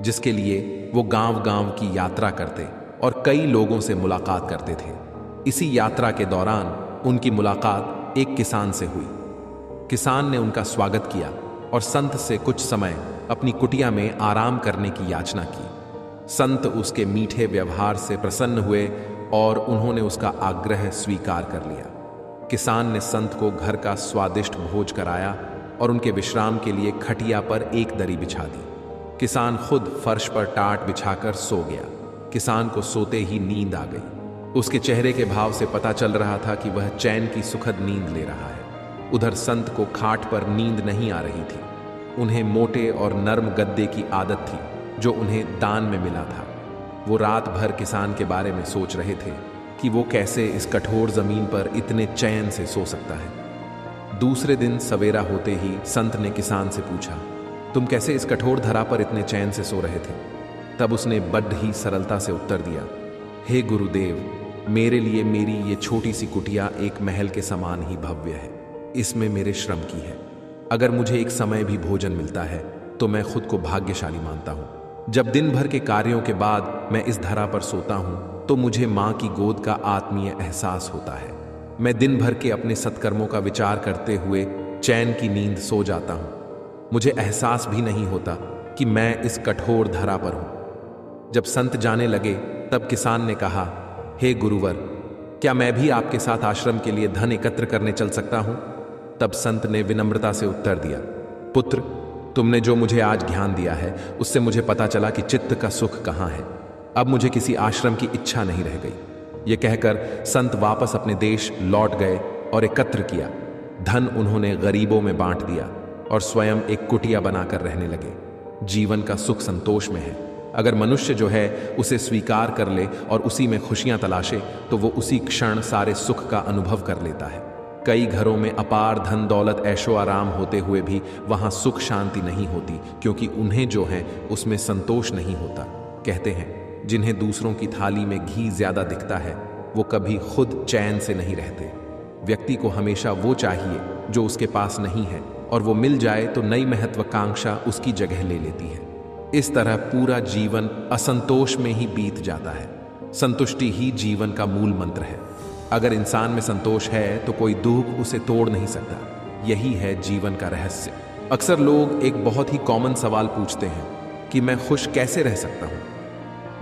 जिसके लिए वो गांव-गांव की यात्रा करते और कई लोगों से मुलाकात करते थे। इसी यात्रा के दौरान उनकी मुलाकात एक किसान से हुई। किसान ने उनका स्वागत किया और संत से कुछ समय अपनी कुटिया में आराम करने की याचना की। संत उसके मीठे व्यवहार से प्रसन्न हुए और उन्होंने उसका आग्रह स्वीकार कर लिया। किसान ने संत को घर का स्वादिष्ट भोज कराया और उनके विश्राम के लिए खटिया पर एक दरी बिछा दी। किसान खुद फर्श पर टाट बिछाकर सो गया। किसान को सोते ही नींद आ गई। उसके चेहरे के भाव से पता चल रहा था कि वह चैन की सुखद नींद ले रहा है। उधर संत को खाट पर नींद नहीं आ रही थी। उन्हें मोटे और नर्म गद्दे की आदत थी, जो उन्हें दान में मिला था। वो रात भर किसान के बारे में सोच रहे थे कि वो कैसे इस कठोर जमीन पर इतने चैन से सो सकता है। दूसरे दिन सवेरा होते ही संत ने किसान से पूछा, तुम कैसे इस कठोर धरा पर इतने चैन से सो रहे थे? तब उसने बड़ ही सरलता से उत्तर दिया, हे गुरुदेव, मेरे लिए मेरी ये छोटी सी कुटिया एक महल के समान ही भव्य है। इसमें मेरे श्रम की है। अगर मुझे एक समय भी भोजन मिलता है तो मैं खुद को भाग्यशाली मानता हूँ। जब दिन भर के कार्यों के बाद मैं इस धरा पर सोता हूँ तो मुझे माँ की गोद का आत्मीय एहसास होता है। मैं दिन भर के अपने सत्कर्मों का विचार करते हुए चैन की नींद सो जाता हूँ। मुझे एहसास भी नहीं होता कि मैं इस कठोर धरा पर हूँ। जब संत जाने लगे तब किसान ने कहा, हे गुरुवर, क्या मैं भी आपके साथ आश्रम के लिए धन एकत्र करने चल सकता हूँ? तब संत ने विनम्रता से उत्तर दिया, पुत्र, तुमने जो मुझे आज ज्ञान दिया है उससे मुझे पता चला कि चित्त का सुख कहाँ है। अब मुझे किसी आश्रम की इच्छा नहीं रह गई। ये कहकर संत वापस अपने देश लौट गए और एकत्र किया। धन उन्होंने गरीबों में बांट दिया और स्वयं एक कुटिया बनाकर रहने लगे। जीवन का सुख संतोष में है। अगर मनुष्य जो है उसे स्वीकार कर ले और उसी में खुशियां तलाशे तो वो उसी क्षण सारे सुख का अनुभव कर लेता है। कई घरों में अपार धन दौलत ऐशो आराम होते हुए भी वहां सुख शांति नहीं होती, क्योंकि उन्हें जो है उसमें संतोष नहीं होता। कहते हैं, जिन्हें दूसरों की थाली में घी ज्यादा दिखता है वो कभी खुद चैन से नहीं रहते। व्यक्ति को हमेशा वो चाहिए जो उसके पास नहीं है, और वो मिल जाए तो नई महत्वाकांक्षा उसकी जगह ले लेती है। इस तरह पूरा जीवन असंतोष में ही बीत जाता है। संतुष्टि ही जीवन का मूल मंत्र है। अगर इंसान में संतोष है तो कोई दुख उसे तोड़ नहीं सकता। यही है जीवन का रहस्य। अक्सर लोग एक बहुत ही कॉमन सवाल पूछते हैं कि मैं खुश कैसे रह सकता हूं।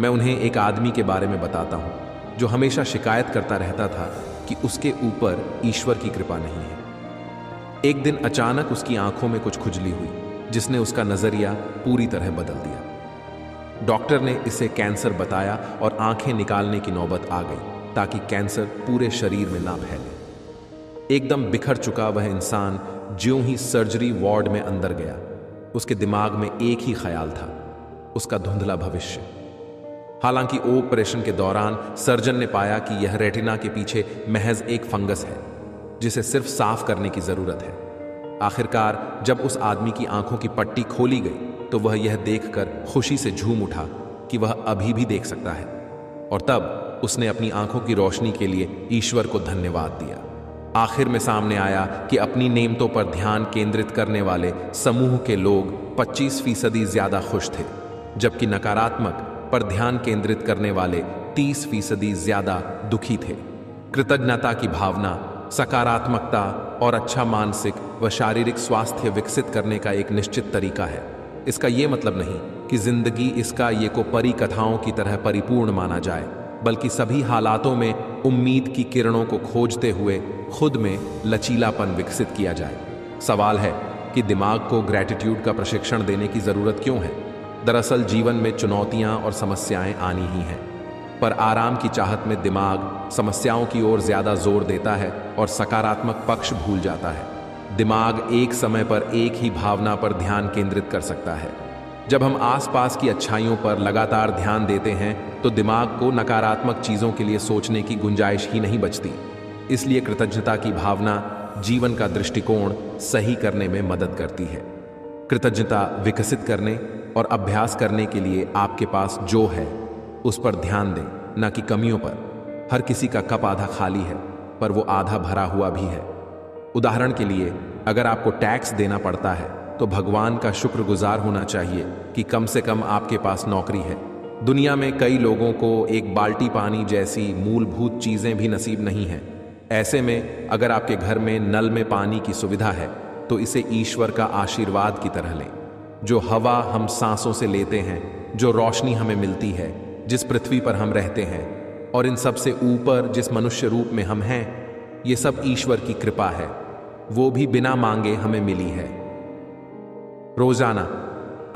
मैं उन्हें एक आदमी के बारे में बताता हूं जो हमेशा शिकायत करता रहता था कि उसके ऊपर ईश्वर की कृपा नहीं है। एक दिन अचानक उसकी आंखों में कुछ खुजली हुई जिसने उसका नजरिया पूरी तरह बदल दिया। डॉक्टर ने इसे कैंसर बताया और आंखें निकालने की नौबत आ गई ताकि कैंसर पूरे शरीर में ना फैले। एकदम बिखर चुका वह इंसान ज्यों ही सर्जरी वार्ड में अंदर गया, उसके दिमाग में एक ही ख्याल था, उसका धुंधला भविष्य। हालांकि ऑपरेशन के दौरान सर्जन ने पाया कि यह रेटिना के पीछे महज एक फंगस है जिसे सिर्फ साफ करने की जरूरत है। आखिरकार जब उस आदमी की आंखों की पट्टी खोली गई तो वह यह देखकर खुशी से झूम उठा कि वह अभी भी देख सकता है, और तब उसने अपनी आंखों की रोशनी के लिए ईश्वर को धन्यवाद दिया। आखिर में सामने आया कि अपनी नेमतों पर ध्यान केंद्रित करने वाले समूह के लोग 25% ज्यादा खुश थे, जबकि नकारात्मक पर ध्यान केंद्रित करने वाले 30% ज्यादा दुखी थे। कृतज्ञता की भावना, सकारात्मकता और अच्छा मानसिक व शारीरिक स्वास्थ्य विकसित करने का एक निश्चित तरीका है। इसका यह मतलब नहीं कि जिंदगी इसका ये को परी कथाओं की तरह परिपूर्ण माना जाए, बल्कि सभी हालातों में उम्मीद की किरणों को खोजते हुए खुद में लचीलापन विकसित किया जाए। सवाल है कि दिमाग को ग्रैटिट्यूड का प्रशिक्षण देने की जरूरत क्यों है? दरअसल जीवन में चुनौतियां और समस्याएं आनी ही हैं, पर आराम की चाहत में दिमाग समस्याओं की ओर ज्यादा जोर देता है और सकारात्मक पक्ष भूल जाता है। दिमाग एक समय पर एक ही भावना पर ध्यान केंद्रित कर सकता है। जब हम आसपास की अच्छाइयों पर लगातार ध्यान देते हैं तो दिमाग को नकारात्मक चीजों के लिए सोचने की गुंजाइश ही नहीं बचती। इसलिए कृतज्ञता की भावना जीवन का दृष्टिकोण सही करने में मदद करती है। कृतज्ञता विकसित करने और अभ्यास करने के लिए आपके पास जो है उस पर ध्यान दें, न कि कमियों पर। हर किसी का कप आधा खाली है, पर वो आधा भरा हुआ भी है। उदाहरण के लिए, अगर आपको टैक्स देना पड़ता है तो भगवान का शुक्रगुजार होना चाहिए कि कम से कम आपके पास नौकरी है। दुनिया में कई लोगों को एक बाल्टी पानी जैसी मूलभूत चीजें भी नसीब नहीं हैं। ऐसे में अगर आपके घर में नल में पानी की सुविधा है तो इसे ईश्वर का आशीर्वाद की तरह लें। जो हवा हम सांसों से लेते हैं, जो रोशनी हमें मिलती है, जिस पृथ्वी पर हम रहते हैं, और इन सब से ऊपर जिस मनुष्य रूप में हम हैं, ये सब ईश्वर की कृपा है। वो भी बिना मांगे हमें मिली है। रोजाना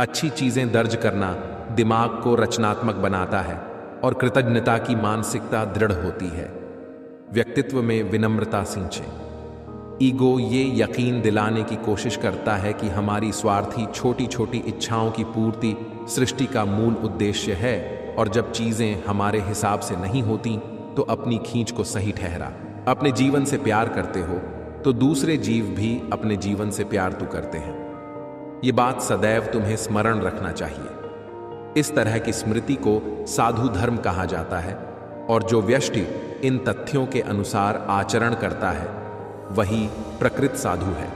अच्छी चीजें दर्ज करना दिमाग को रचनात्मक बनाता है और कृतज्ञता की मानसिकता दृढ़ होती है। व्यक्तित्व में विनम्रता सींचें। ईगो ये यकीन दिलाने की कोशिश करता है कि हमारी स्वार्थी छोटी छोटी इच्छाओं की पूर्ति सृष्टि का मूल उद्देश्य है, और जब चीजें हमारे हिसाब से नहीं होती तो अपनी खींच को सही ठहरा। अपने जीवन से प्यार करते हो तो दूसरे जीव भी अपने जीवन से प्यार तो करते हैं। ये बात सदैव तुम्हें स्मरण रखना चाहिए। इस तरह की स्मृति को साधु धर्म कहा जाता है, और जो व्यष्टि इन तथ्यों के अनुसार आचरण करता है वही प्रकृत साधु है।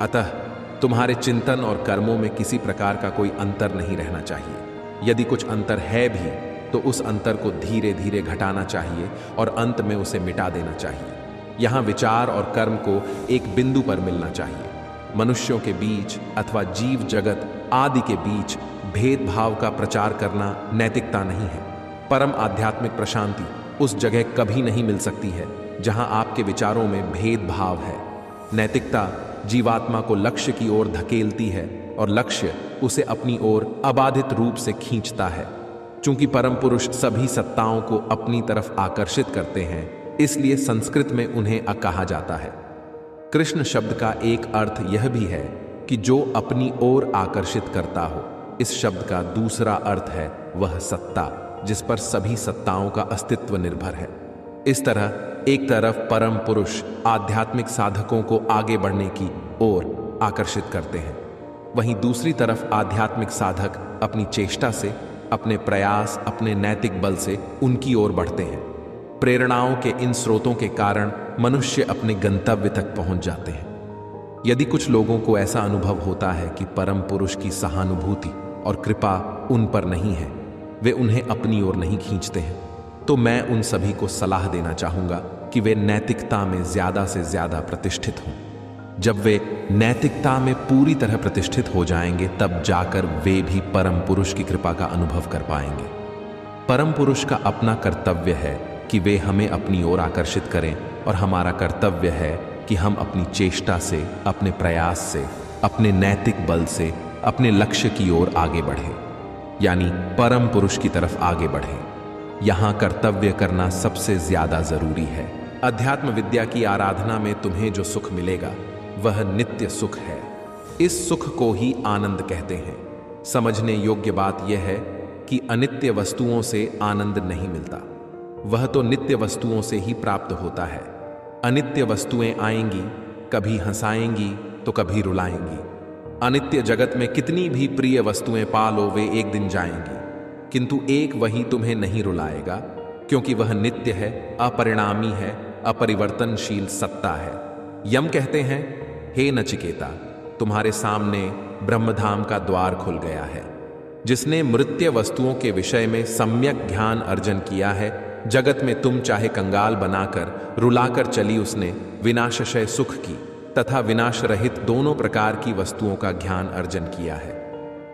अतः तुम्हारे चिंतन और कर्मों में किसी प्रकार का कोई अंतर नहीं रहना चाहिए। यदि कुछ अंतर है भी तो उस अंतर को धीरे धीरे घटाना चाहिए और अंत में उसे मिटा देना चाहिए। यहाँ विचार और कर्म को एक बिंदु पर मिलना चाहिए। मनुष्यों के बीच अथवा जीव जगत आदि के बीच भेदभाव का प्रचार करना नैतिकता नहीं है। परम आध्यात्मिक प्रशांति उस जगह कभी नहीं मिल सकती है जहां आपके विचारों में भेदभाव है। नैतिकता जीवात्मा को लक्ष्य की ओर धकेलती है और लक्ष्य उसे अपनी ओर अबाधित रूप से खींचता है। चूंकि परम पुरुष सभी सत्ताओं को अपनी तरफ आकर्षित करते हैं, इसलिए संस्कृत में उन्हें कहा जाता है। कृष्ण शब्द का एक अर्थ यह भी है कि जो अपनी ओर आकर्षित करता हो। इस शब्द का दूसरा अर्थ है वह सत्ता जिस पर सभी सत्ताओं का अस्तित्व निर्भर है। इस तरह एक तरफ परम पुरुष आध्यात्मिक साधकों को आगे बढ़ने की ओर आकर्षित करते हैं, वहीं दूसरी तरफ आध्यात्मिक साधक अपनी चेष्टा से, अपने प्रयास, अपने नैतिक बल से उनकी ओर बढ़ते हैं। प्रेरणाओं के इन स्रोतों के कारण मनुष्य अपने गंतव्य तक पहुंच जाते हैं। यदि कुछ लोगों को ऐसा अनुभव होता है कि परम पुरुष की सहानुभूति और कृपा उन पर नहीं है, वे उन्हें अपनी ओर नहीं खींचते हैं, तो मैं उन सभी को सलाह देना चाहूंगा कि वे नैतिकता में ज्यादा से ज्यादा प्रतिष्ठित हों। जब वे नैतिकता में पूरी तरह प्रतिष्ठित हो जाएंगे, तब जाकर वे भी परम पुरुष की कृपा का अनुभव कर पाएंगे। परम पुरुष का अपना कर्तव्य है कि वे हमें अपनी ओर आकर्षित करें और हमारा कर्तव्य है कि हम अपनी चेष्टा से, अपने प्रयास से, अपने नैतिक बल से अपने लक्ष्य की ओर आगे बढ़ें, यानी परम पुरुष की तरफ आगे बढ़ें। यहाँ कर्तव्य करना सबसे ज्यादा जरूरी है। अध्यात्म विद्या की आराधना में तुम्हें जो सुख मिलेगा वह नित्य सुख है। इस सुख को ही आनंद कहते हैं। समझने योग्य बात यह है कि अनित्य वस्तुओं से आनंद नहीं मिलता, वह तो नित्य वस्तुओं से ही प्राप्त होता है। अनित्य वस्तुएं आएंगी, कभी हंसाएंगी तो कभी रुलाएंगी। अनित्य जगत में कितनी भी प्रिय वस्तुएं पालो, वे एक दिन जाएंगी, किंतु एक वही तुम्हें नहीं रुलाएगा, क्योंकि वह नित्य है, अपरिणामी है, अपरिवर्तनशील सत्ता है। यम कहते हैं, हे नचिकेता, तुम्हारे सामने ब्रह्मधाम का द्वार खुल गया है। जिसने मृत्य वस्तुओं के विषय में सम्यक ज्ञान अर्जन किया है, जगत में तुम चाहे कंगाल बनाकर, रुलाकर चली, उसने विनाशशय सुख की तथा विनाश रहित दोनों प्रकार की वस्तुओं का ज्ञान अर्जन किया है।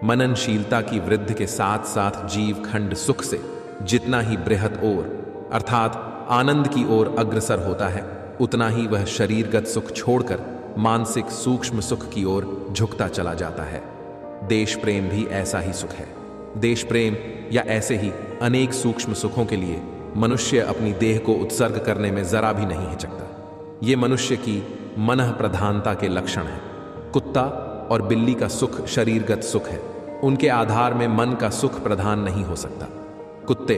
मननशीलता की वृद्धि के साथ साथ जीव खंड सुख से जितना ही बृहत ओर अर्थात आनंद की ओर अग्रसर होता है, उतना ही वह शरीरगत सुख छोड़कर मानसिक सूक्ष्म सुख की ओर झुकता चला जाता है। देश प्रेम भी ऐसा ही सुख है। देश प्रेम या ऐसे ही अनेक सूक्ष्म सुखों के लिए मनुष्य अपनी देह को उत्सर्ग करने में जरा भी नहीं हिचकता। ये मनुष्य की मनः प्रधानता के लक्षण है। कुत्ता और बिल्ली का सुख शरीरगत सुख है, उनके आधार में मन का सुख प्रधान नहीं हो सकता। कुत्ते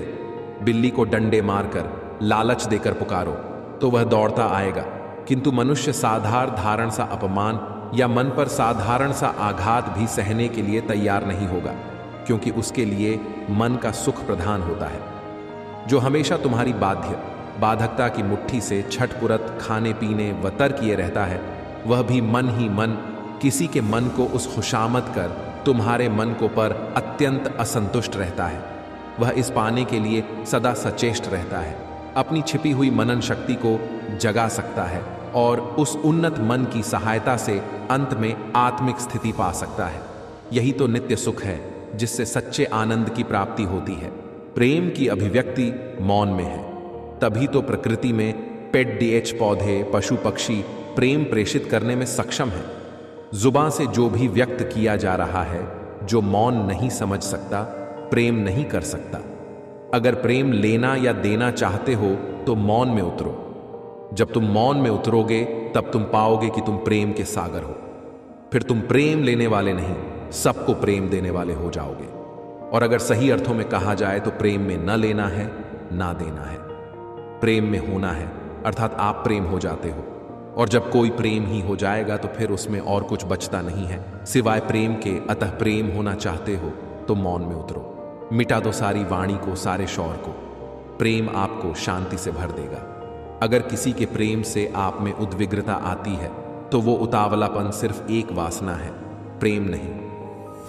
बिल्ली को डंडे मारकर, लालच देकर पुकारो तो वह दौड़ता आएगा, किंतु मनुष्य साधारण धारण सा अपमान या मन पर साधारण सा आघात भी सहने के लिए तैयार नहीं होगा, क्योंकि उसके लिए मन का सुख प्रधान होता है। जो हमेशा तुम्हारी बाधकता की मुट्ठी से छटपुरत खाने पीने व तर किए रहता है, वह भी मन ही मन किसी के मन को उस खुशामद कर तुम्हारे मन को पर अत्यंत असंतुष्ट रहता है। वह इस पाने के लिए सदा सचेष्ट रहता है, अपनी छिपी हुई मनन शक्ति को जगा सकता है और उस उन्नत मन की सहायता से अंत में आत्मिक स्थिति पा सकता है। यही तो नित्य सुख है, जिससे सच्चे आनंद की प्राप्ति होती है। प्रेम की अभिव्यक्ति मौन में है, तभी तो प्रकृति में पेट पौधे, पशु पक्षी प्रेम प्रेषित करने में सक्षम है। जुबान से जो भी व्यक्त किया जा रहा है, जो मौन नहीं समझ सकता, प्रेम नहीं कर सकता। अगर प्रेम लेना या देना चाहते हो तो मौन में उतरो। जब तुम मौन में उतरोगे तब तुम पाओगे कि तुम प्रेम के सागर हो। फिर तुम प्रेम लेने वाले नहीं, सबको प्रेम देने वाले हो जाओगे। और अगर सही अर्थों में कहा जाए तो प्रेम में न लेना है ना देना है, प्रेम में होना है, अर्थात आप प्रेम हो जाते हो। और जब कोई प्रेम ही हो जाएगा तो फिर उसमें और कुछ बचता नहीं है सिवाय प्रेम के। अतः प्रेम होना चाहते हो तो मौन में उतरो, मिटा दो सारी वाणी को, सारे शौर को। प्रेम आपको शांति से भर देगा। अगर किसी के प्रेम से आप में उद्विग्नता आती है तो वो उतावलापन सिर्फ एक वासना है, प्रेम नहीं।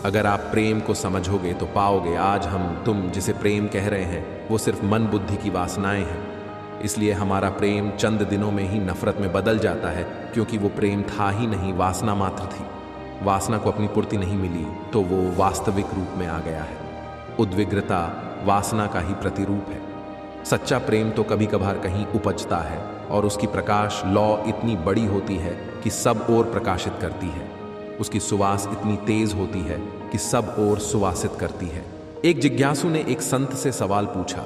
अगर आप प्रेम को समझोगे तो पाओगे आज हम तुम जिसे प्रेम कह रहे हैं वो सिर्फ मन बुद्धि की वासनाएं हैं। इसलिए हमारा प्रेम चंद दिनों में ही नफरत में बदल जाता है, क्योंकि वो प्रेम था ही नहीं, वासना मात्र थी। वासना को अपनी पूर्ति नहीं मिली तो वो वास्तविक रूप में आ गया है। उद्विग्नता वासना का ही प्रतिरूप है। सच्चा प्रेम तो कभी कभार कहीं उपजता है और उसकी प्रकाश लौ इतनी बड़ी होती है कि सब ओर प्रकाशित करती है। उसकी सुवास इतनी तेज होती है कि सब ओर सुवासित करती है। एक जिज्ञासु ने एक संत से सवाल पूछा,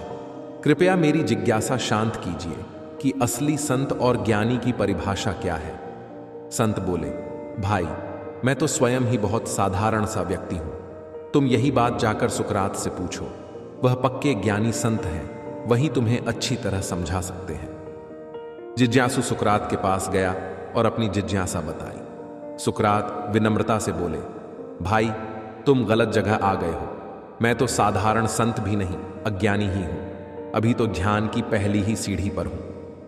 कृपया मेरी जिज्ञासा शांत कीजिए कि असली संत और ज्ञानी की परिभाषा क्या है। संत बोले, भाई मैं तो स्वयं ही बहुत साधारण सा व्यक्ति हूं। तुम यही बात जाकर सुकरात से पूछो, वह पक्के ज्ञानी संत हैं, वही तुम्हें अच्छी तरह समझा सकते हैं। जिज्ञासु सुकरात के पास गया और अपनी जिज्ञासा बताई। सुकरात विनम्रता से बोले, भाई तुम गलत जगह आ गए हो। मैं तो साधारण संत भी नहीं, अज्ञानी ही हूं। अभी तो ध्यान की पहली ही सीढ़ी पर हूं।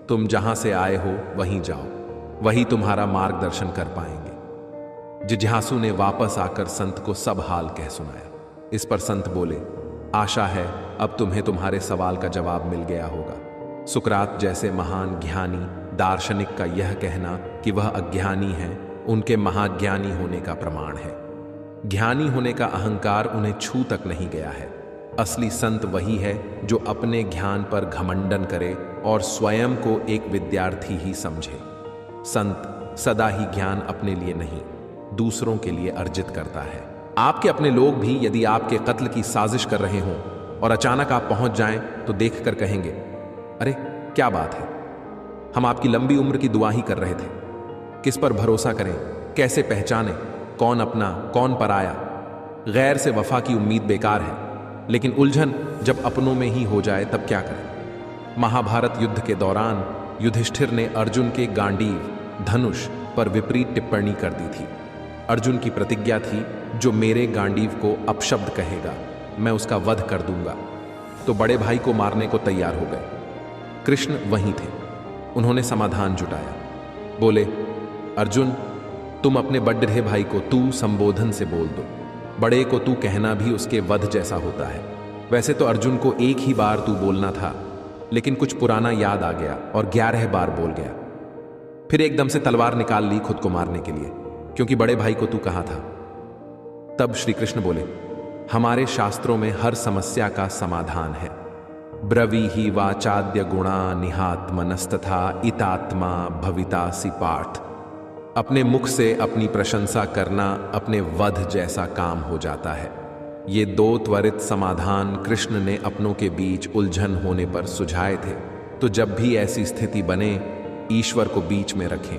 तुम जहां से आए हो वहीं जाओ, वही तुम्हारा मार्गदर्शन कर पाएंगे। जिज्ञासु ने वापस आकर संत को सब हाल कह सुनाया। इस पर संत बोले, आशा है अब तुम्हें तुम्हारे सवाल का जवाब मिल गया होगा। सुकरात जैसे महान ज्ञानी दार्शनिक का यह कहना कि वह अज्ञानी है उनके महाज्ञानी होने का प्रमाण है। ज्ञानी होने का अहंकार उन्हें छू तक नहीं गया है। असली संत वही है जो अपने ज्ञान पर घमंडन करे और स्वयं को एक विद्यार्थी ही समझे। संत सदा ही ज्ञान अपने लिए नहीं, दूसरों के लिए अर्जित करता है। आपके अपने लोग भी यदि आपके कत्ल की साजिश कर रहे हों और अचानक आप पहुंच जाएं तो देखकर कहेंगे, अरे क्या बात है, हम आपकी लंबी उम्र की दुआ ही कर रहे थे। किस पर भरोसा करें, कैसे पहचानें कौन अपना कौन पराया। गैर से वफा की उम्मीद बेकार है, लेकिन उलझन जब अपनों में ही हो जाए तब क्या करें। महाभारत युद्ध के दौरान युधिष्ठिर ने अर्जुन के गांडीव धनुष पर विपरीत टिप्पणी कर दी थी। अर्जुन की प्रतिज्ञा थी, जो मेरे गांडीव को अपशब्द कहेगा मैं उसका वध कर दूंगा। तो बड़े भाई को मारने को तैयार हो गए। कृष्ण वहीं थे। उन्होंने समाधान जुटाया। बोले, अर्जुन तुम अपने बड़े भाई को तू संबोधन से बोल दो। बड़े को तू कहना भी उसके वध जैसा होता है। वैसे तो अर्जुन को एक ही बार तू बोलना था, लेकिन कुछ पुराना याद आ गया और 11 बार बोल गया। फिर एकदम से तलवार निकाल ली खुद को मारने के लिए, क्योंकि बड़े भाई को तू कहा था। तब श्री कृष्ण बोले, हमारे शास्त्रों में हर समस्या का समाधान है। ब्रवीहि वाचाद्य गुणा निहात्मनस्तथा इतात्मा भवितासि पाठ। अपने मुख से अपनी प्रशंसा करना अपने वध जैसा काम हो जाता है। ये दो त्वरित समाधान कृष्ण ने अपनों के बीच उलझन होने पर सुझाए थे। तो जब भी ऐसी स्थिति बने, ईश्वर को बीच में रखें।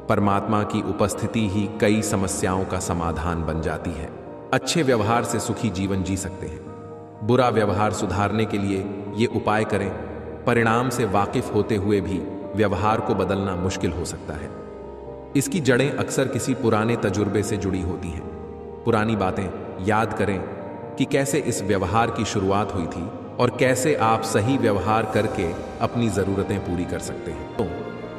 परमात्मा की उपस्थिति ही कई समस्याओं का समाधान बन जाती है। अच्छे व्यवहार से सुखी जीवन जी सकते हैं। बुरा व्यवहार सुधारने के लिए ये उपाय करें। परिणाम से वाकिफ होते हुए भी व्यवहार को बदलना मुश्किल हो सकता है। इसकी जड़ें अक्सर किसी पुराने तजुर्बे से जुड़ी होती हैं। पुरानी बातें याद करें कि कैसे इस व्यवहार की शुरुआत हुई थी और कैसे आप सही व्यवहार करके अपनी जरूरतें पूरी कर सकते हैं। तो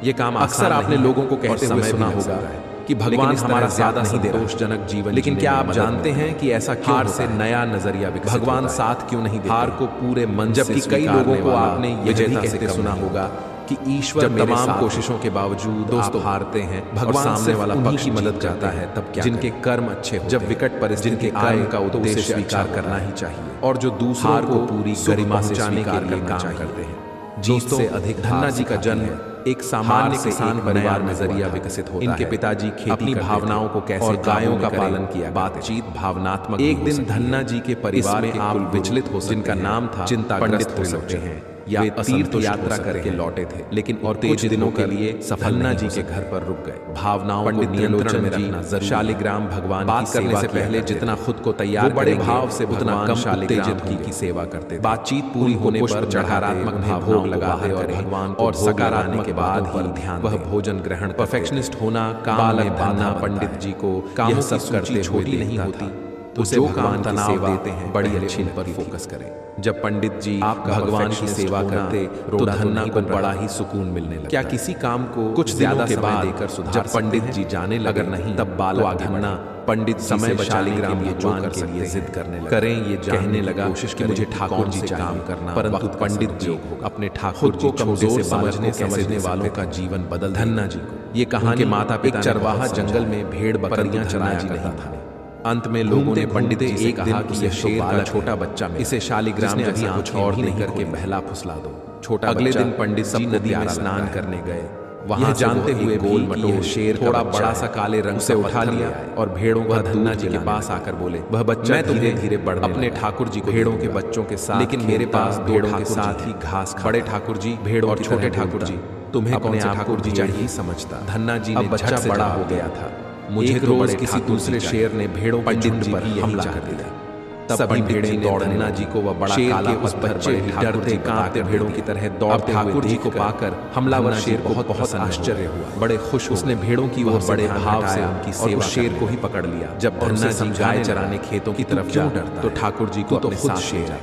ये काम अक्सर आपने लोगों को कहते हुए सुना होगा कि भगवान हमारा ज्यादा संतोषजनक जीवन, लेकिन क्या आप जानते हैं कि ऐसा हार से नया नजरिया विकसित हार साथ क्यों नहीं देता? हार को पूरे मन, जबकि कई लोगों को आपने ये भी कहते सुना होगा कि ईश्वर तमाम कोशिशों के बावजूद दोस्तों हारते हैं, भगवान सामने वाला पक्ष की मदद करता है। तब क्या जिनके कर्म अच्छे हो, जब विकट परिस्थिति जिनके कर्म का उद्देश्य स्वीकार करना ही चाहिए और जो दूसरों को पूरी गरिमा से स्वीकार करना करते हैं। जीत से अधिक धन्ना जी का जन्म एक सामान्य किसान परिवार में जरिया विकसित होता है। इनके पिताजी खेती अपनी भावनाओं को कैसे और गायों का पालन किया, बातचीत भावनात्मक। एक दिन धन्ना जी के परिवार में आप विचलित हो, जिनका नाम था चिंताग्रस्त हो सकते हैं या तीर्थ यात्रा करके लौटे थे, लेकिन और कुछ दिनों के लिए धन्ना जी के घर पर रुक गए। भावनाओं को नियंत्रण में रखना जरूरी। शालिग्राम भगवान बात करने से पहले जितना खुद को तैयार बड़े भाव से उतना कम शालिग्राम की सेवा करते। बातचीत पूरी होने पर सकारात्मक भावनाओं लगाते और भगवान और सकारात्मक के बाद ही ध्यान वह भोजन ग्रहण। परफेक्शनिस्ट होना, काम में बांधना पंडित जी को यह सब करते छोटी नहीं होती। तो जो काम तनाव देते हैं बड़ी अच्छी पर फोकस करें। जब पंडित जी आपका भगवान की सेवा करते तो धन्ना को बड़ा ही सुकून मिलने लगता। क्या किसी काम को कुछ ज्यादा के बाद देकर सुधार जब पंडित जी जाने लगे नहीं तब बालक धन्ना पंडित समय शालिग्राम ये जो कर के लिए जिद करने लगे करें ये कहने लगा कोशिश कि मुझे ठाकुर जी से काम करना, परंतु पंडित जी अपने ठाकुर को कमजोर समझने वालों का जीवन बदल। धन्ना जी को ये कहानी माता पिता चरवाहा जंगल में भेड़ बकरियां चराया करता था। अंत में लोगों ने पंडित जी से कहा कि यह शेर का छोटा बच्चा में इसे शालिग्राम जैसा कुछ और नहीं करके बहला फुसला दो। छोटा अगले दिन पंडित जी नदी में स्नान करने गए। वहां जानते हुए गोल मटोल शेर थोड़ा बड़ा सा काले रंग से उठा लिया और भेड़ों का धन्ना जी के पास आकर बोले, वह बच्चा मैं धीरे धीरे बढ़ अपने ठाकुर जी को भेड़ों के बच्चों के साथ, लेकिन मेरे पास भेड़ों के साथ ही घास। बड़े ठाकुर जी भेड़ों और छोटे ठाकुर जी तुम्हें कौन सा ठाकुर जी चाहिए समझता। धन्ना जी ने बच्चा बड़ा हो गया था। मुझे तो रोज किसी दूसरे शेर ने भेड़ों के झुंड पर हमला कर दिया। तब भेड़ें दौड़ धन्ना जी को वह बड़ा काला उस बच्चे डरते कांपते भेड़ों की तरह दौड़ते ठाकुर जी को पाकर हमलावर शेर बहुत बहुत आश्चर्य हुआ, बड़े खुश। उसने भेड़ों की ओर बड़े भाव से उनकी सेवा शेर को ही पकड़ लिया। जब धन्ना जी गाय चराने खेतों की तरफ क्यों डरता तो ठाकुर जी को तो खुद शेर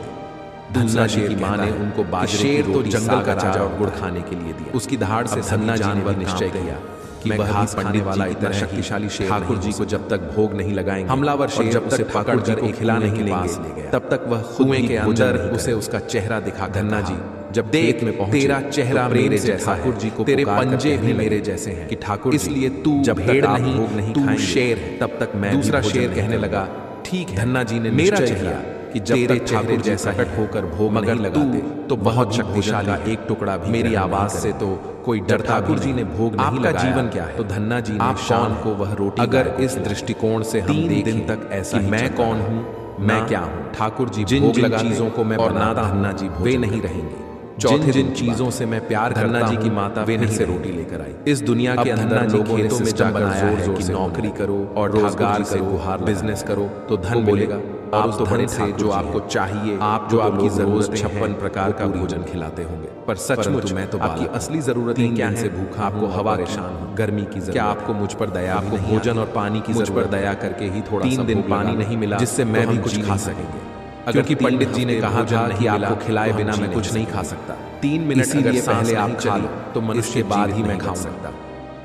धन्ना जी की मां ने उनको बाजरे की रोटी जंगल का राजा और गुड़ खाने के लिए दिया। उसकी धाड़ से धन्ना जी ने निश्चय किया कि मैं घास पाने वाला इतना शक्तिशाली शेर ठाकुर जी को जब तक भोग नहीं लगाएंगे हमलावर शेर जब तक ठाकुर जी को खिलाने के लेंगे तब तक वह कुएं के अंदर उसे उसका चेहरा दिखा। धन्ना जी जब देख में पहुंचे तेरा चेहरा मेरे जैसा ठाकुर जी को तेरे पंजे भी मेरे जैसे हैं कि ठाकुर इसलिए तू जब भेड़ नहीं भोग नहीं तू शेर है तब तक मैं दूसरा शेर कहने लगा ठीक है। धन्ना जी ने मेरा चेहरा कि जब तक ठाकुर जैसा कट होकर भोग मगर लगाते तो बहुत शक्तिशाली एक टुकड़ा भी मेरी आवाज से तो कोई डर। ठाकुर जी ने भोग नहीं लगाया। जीवन क्या है तो धन्ना जी ने शाम को वह रोटी अगर इस दृष्टिकोण से हम 3 दिन तक ऐसा मैं कौन हूँ मैं क्या हूँ ठाकुर जी जिन जिन चीजों को मैं बनाता धन्ना जी वे नहीं रहेंगे। चौथे दिन चीजों से मैं प्यार धन्ना जी की माता वे नहीं से रोटी लेकर आई। इस दुनिया के अंदर लोगों ने सिस्टम बनाया है कि नौकरी करो और रोजगार करो बिजनेस करो तो धन मिलेगा और उस धन से जो आपको चाहिए आप जो आपकी जरूरत 56 प्रकार का भोजन खिलाते होंगे। पर सचमुच मैं तो आपकी असली जरूरतें क्या है भूखा आपको हवा परेशान हूँ गर्मी की जरूरत क्या आपको मुझ पर दया आपको भोजन और पानी की मुझ पर दया करके ही थोड़ा 3 दिन पानी नहीं मिला जिससे मैं भी कुछ खा सकेंगे। क्योंकि पंडित जी ने कहा था कि आपको खिलाए बिना मैं कुछ नहीं खा सकता। 3 मिनट अगर पहले आप खा लो तो मनुष्य के बाद ही मैं खा सकता।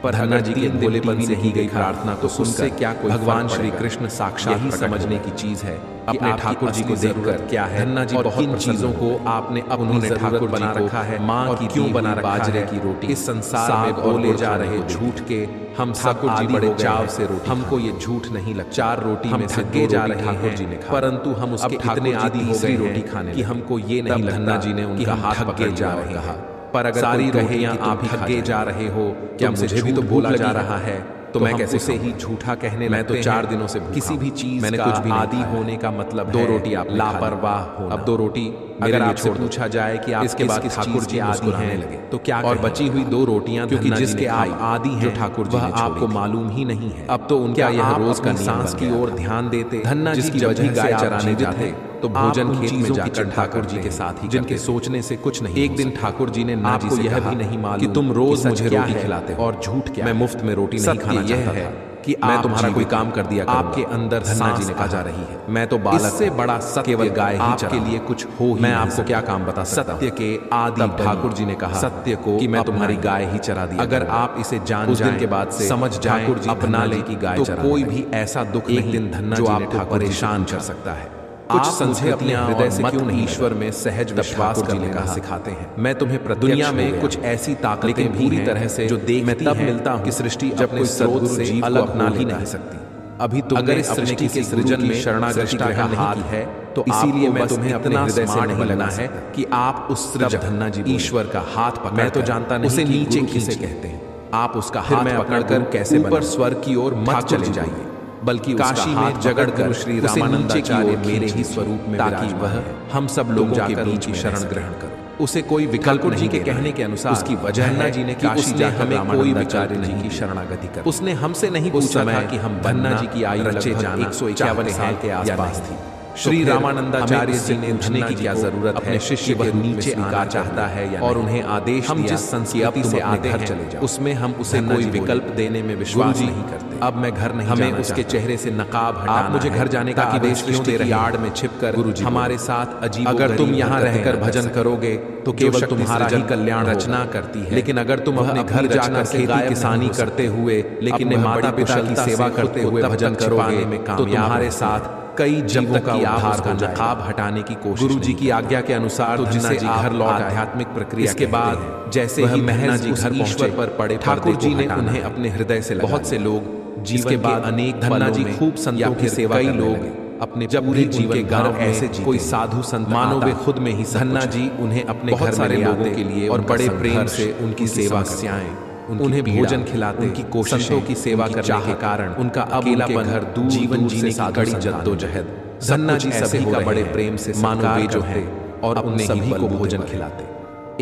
पर धन्ना जी के भोलेपन से की गई प्रार्थना को सुनकर क्या कोई भगवान श्री कृष्ण साक्षात ही समझने की चीज है अपने ठाकुर जी को देखकर क्या है। धन्ना जी बहुत इन चीजों को आपने उन्होंने ठाकुर बना रखा है माँ की क्यों बना रखा बाजरे की रोटी इस संसार में बोले जा रहे झूठ के हम ठाकुर जी बड़े चाव से रोटी हमको ये झूठ नहीं लगता। 4 रोटी में से 2 जा रहे ठाकुर जी ने खाया परंतु हम उसके इतने आदी हो गए रोटी खाने कि हमको ये नहीं लगता। धन्ना जी ने उनका हाथ पकड़ जा रहे हैं पर अगर सारी रहे या आप थके जा रहे हो क्या मुझे भी तो बोला जा रहा है तो मैं कैसे से ही झूठा कहने मैं तो 4 दिनों से किसी भी चीज मैंने कुछ भी आदी होने का मतलब 2 रोटी आप लापरवाह हो। अब 2 रोटी अगर आपसे पूछा जाए कि आप इसके बाद ठाकुर जी आदी हैं लगे तो क्या और बची हुई 2 रोटियां क्योंकि जिसके आप आदी हैं ठाकुर जी वह आपको मालूम ही नहीं है। अब तो उनका यह रोज का सांस की ओर ध्यान देते धन्ना जी की जब भी गाय चराने जाते तो भोजन खेत में जाकर ठाकुर जी के साथ ही जिनके सोचने से कुछ नहीं। एक दिन ठाकुर जी ने आपको यह भी नहीं मालूम कि तुम रोज मुझे रोटी खिलाते हो और झूठ क्या मैं मुफ्त में रोटी नहीं खाना चाहता था कि मैं तुम्हारा कोई काम कर दिया आपके अंदर धन्ना जी ने कहा जा रही है मैं तो बालक से बड़ा सत्य केवल गाय ही आपके लिए कुछ हो मैं आपको क्या काम बता सकता सत्य के आदि ठाकुर जी ने कहा सत्य को कि मैं तुम्हारी गाय ही चरा दी। अगर आप इसे जान उस दिन के बाद से समझ जाए अपना ले की गाय तो कोई भी ऐसा दुख एक दिन धन्ना जो आपको परेशान कर सकता है। कुछ संस्कृत अपने हृदय से क्यों नहीं ईश्वर में सहज विश्वास करने का सिखाते हैं। मैं तुम्हें दुनिया में कुछ ऐसी ताकतें पूरी तरह से जो देख मैं तब मिलता हूँ कि सृष्टि जब कोई सदगुरु से अलग अपना ही नहीं सकती। अभी अगर इस सृष्टि के सृजन में शरणागति का हाथ है तो इसीलिए मैं तुम्हें अपने हृदय से नहीं लगना है कि आप उस सृजक धन्ना जी ईश्वर का हाथ पकड़ मैं तो जानता नहीं उसे नीचे किसे कहते हैं। आप उसका हाथ पकड़कर कैसे ऊपर स्वर्ग की ओर मत चले जाइए बल्कि काशी में जगड़ कर श्री रामानंदाचार्य मेरे ही स्वरूप में ताकि वह हम सब लोगों के बीच में शरण ग्रहण करो। उसे कोई विकल्प जी के कहने के अनुसार उसकी वजह धन्ना जी ने काशी जाकर हमें कोई विचार नहीं की शरणागति कर उसने हमसे नहीं पूछा था कि हम धन्ना जी की आयु लगभग 151 साल के आसपास थी। श्री रामानंदाचार्य जी ने पूछने की क्या जरूरत है, अपने शिष्य के नीचे आना चाहता है या और उन्हें आदेश हम जिस संस्कृति से आते हैं चले जाओ, उसमें हम उसे कोई विकल्प देने में विश्वास नहीं करते। अब मैं घर नहीं, हमें उसके चेहरे से नकाब हटाना है। मुझे घर जाने का आदेश क्यों दे रहे? आड़ में छिपकर गुरुजी हमारे साथ अजीब, अगर तुम यहाँ रहकर भजन करोगे तो केवल तुम्हारा ही कल्याण रचना करती है, लेकिन अगर तुम अपने घर जाकर खेती किसानी करते हुए लेकिन माता पिता की सेवा करते हुए भजन करोगे तो तुम्हारे साथ कई जीवों का उद्धार का नकाब हटाने की कोशिश। गुरुजी की आज्ञा के अनुसार तो जिसे घर लौट आध्यात्मिक प्रक्रिया के बाद जैसे ही महज जी घर ईश्वर पर पड़े, ठाकुर जी ने उन्हें अपने हृदय से बहुत से लोग जीवन के अनेक धन्ना जी खूब संतों की सेवा, कई लोग अपने पूरे जीवन घर ऐसे कोई साधु संत मानो वे खुद में ही धन्ना जी उन्हें अपने घर सारे लोगों के लिए और बड़े प्रेम से उनकी सेवा समस्याएं, उन्हें भोजन खिलाते, उनकी कोशिशों की सेवा करने के कारण उनका अकेलापन, घर दूर जीवन जीने की कड़ी जद्दोजहद, धन्ना जी सभी का बड़े प्रेम से मानो वे जो है और अपने सभी को भोजन खिलाते।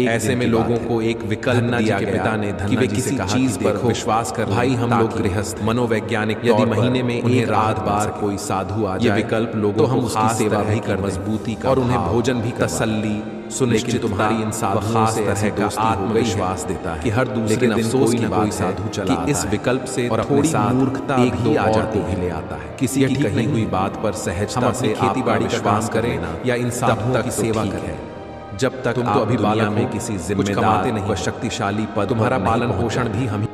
ऐसे में लोगों को एक विकल्प दिया गया पिता ने कि वे किसी चीज पर विश्वास कर, भाई हम लोग गृहस्थ मनोवैज्ञानिक यदि महीने में उन्हें रात बार कोई साधु आ जाए विकल्प लोगों तो हम उसकी सेवा भी कर मजबूती का और उन्हें भोजन भी तसल्ली सुनिश्चित तुम्हारी इन साधुओं से तरह का आत्मविश्वास देता है कि हर दूसरे दिन कोई न कोई साधु चला कि इस विकल्प से और थोड़ी मूर्खता एक दो आ जाती भी ले आता है। किसी की कही हुई बात पर सहजता से खेती बाड़ी विश्वास करें या इन साधुओं की सेवा करें। जब तक तुम तो अभी बालक में किसी जिम्मेदार नहीं, शक्तिशाली पद तुम्हारा पालन पोषण भी हम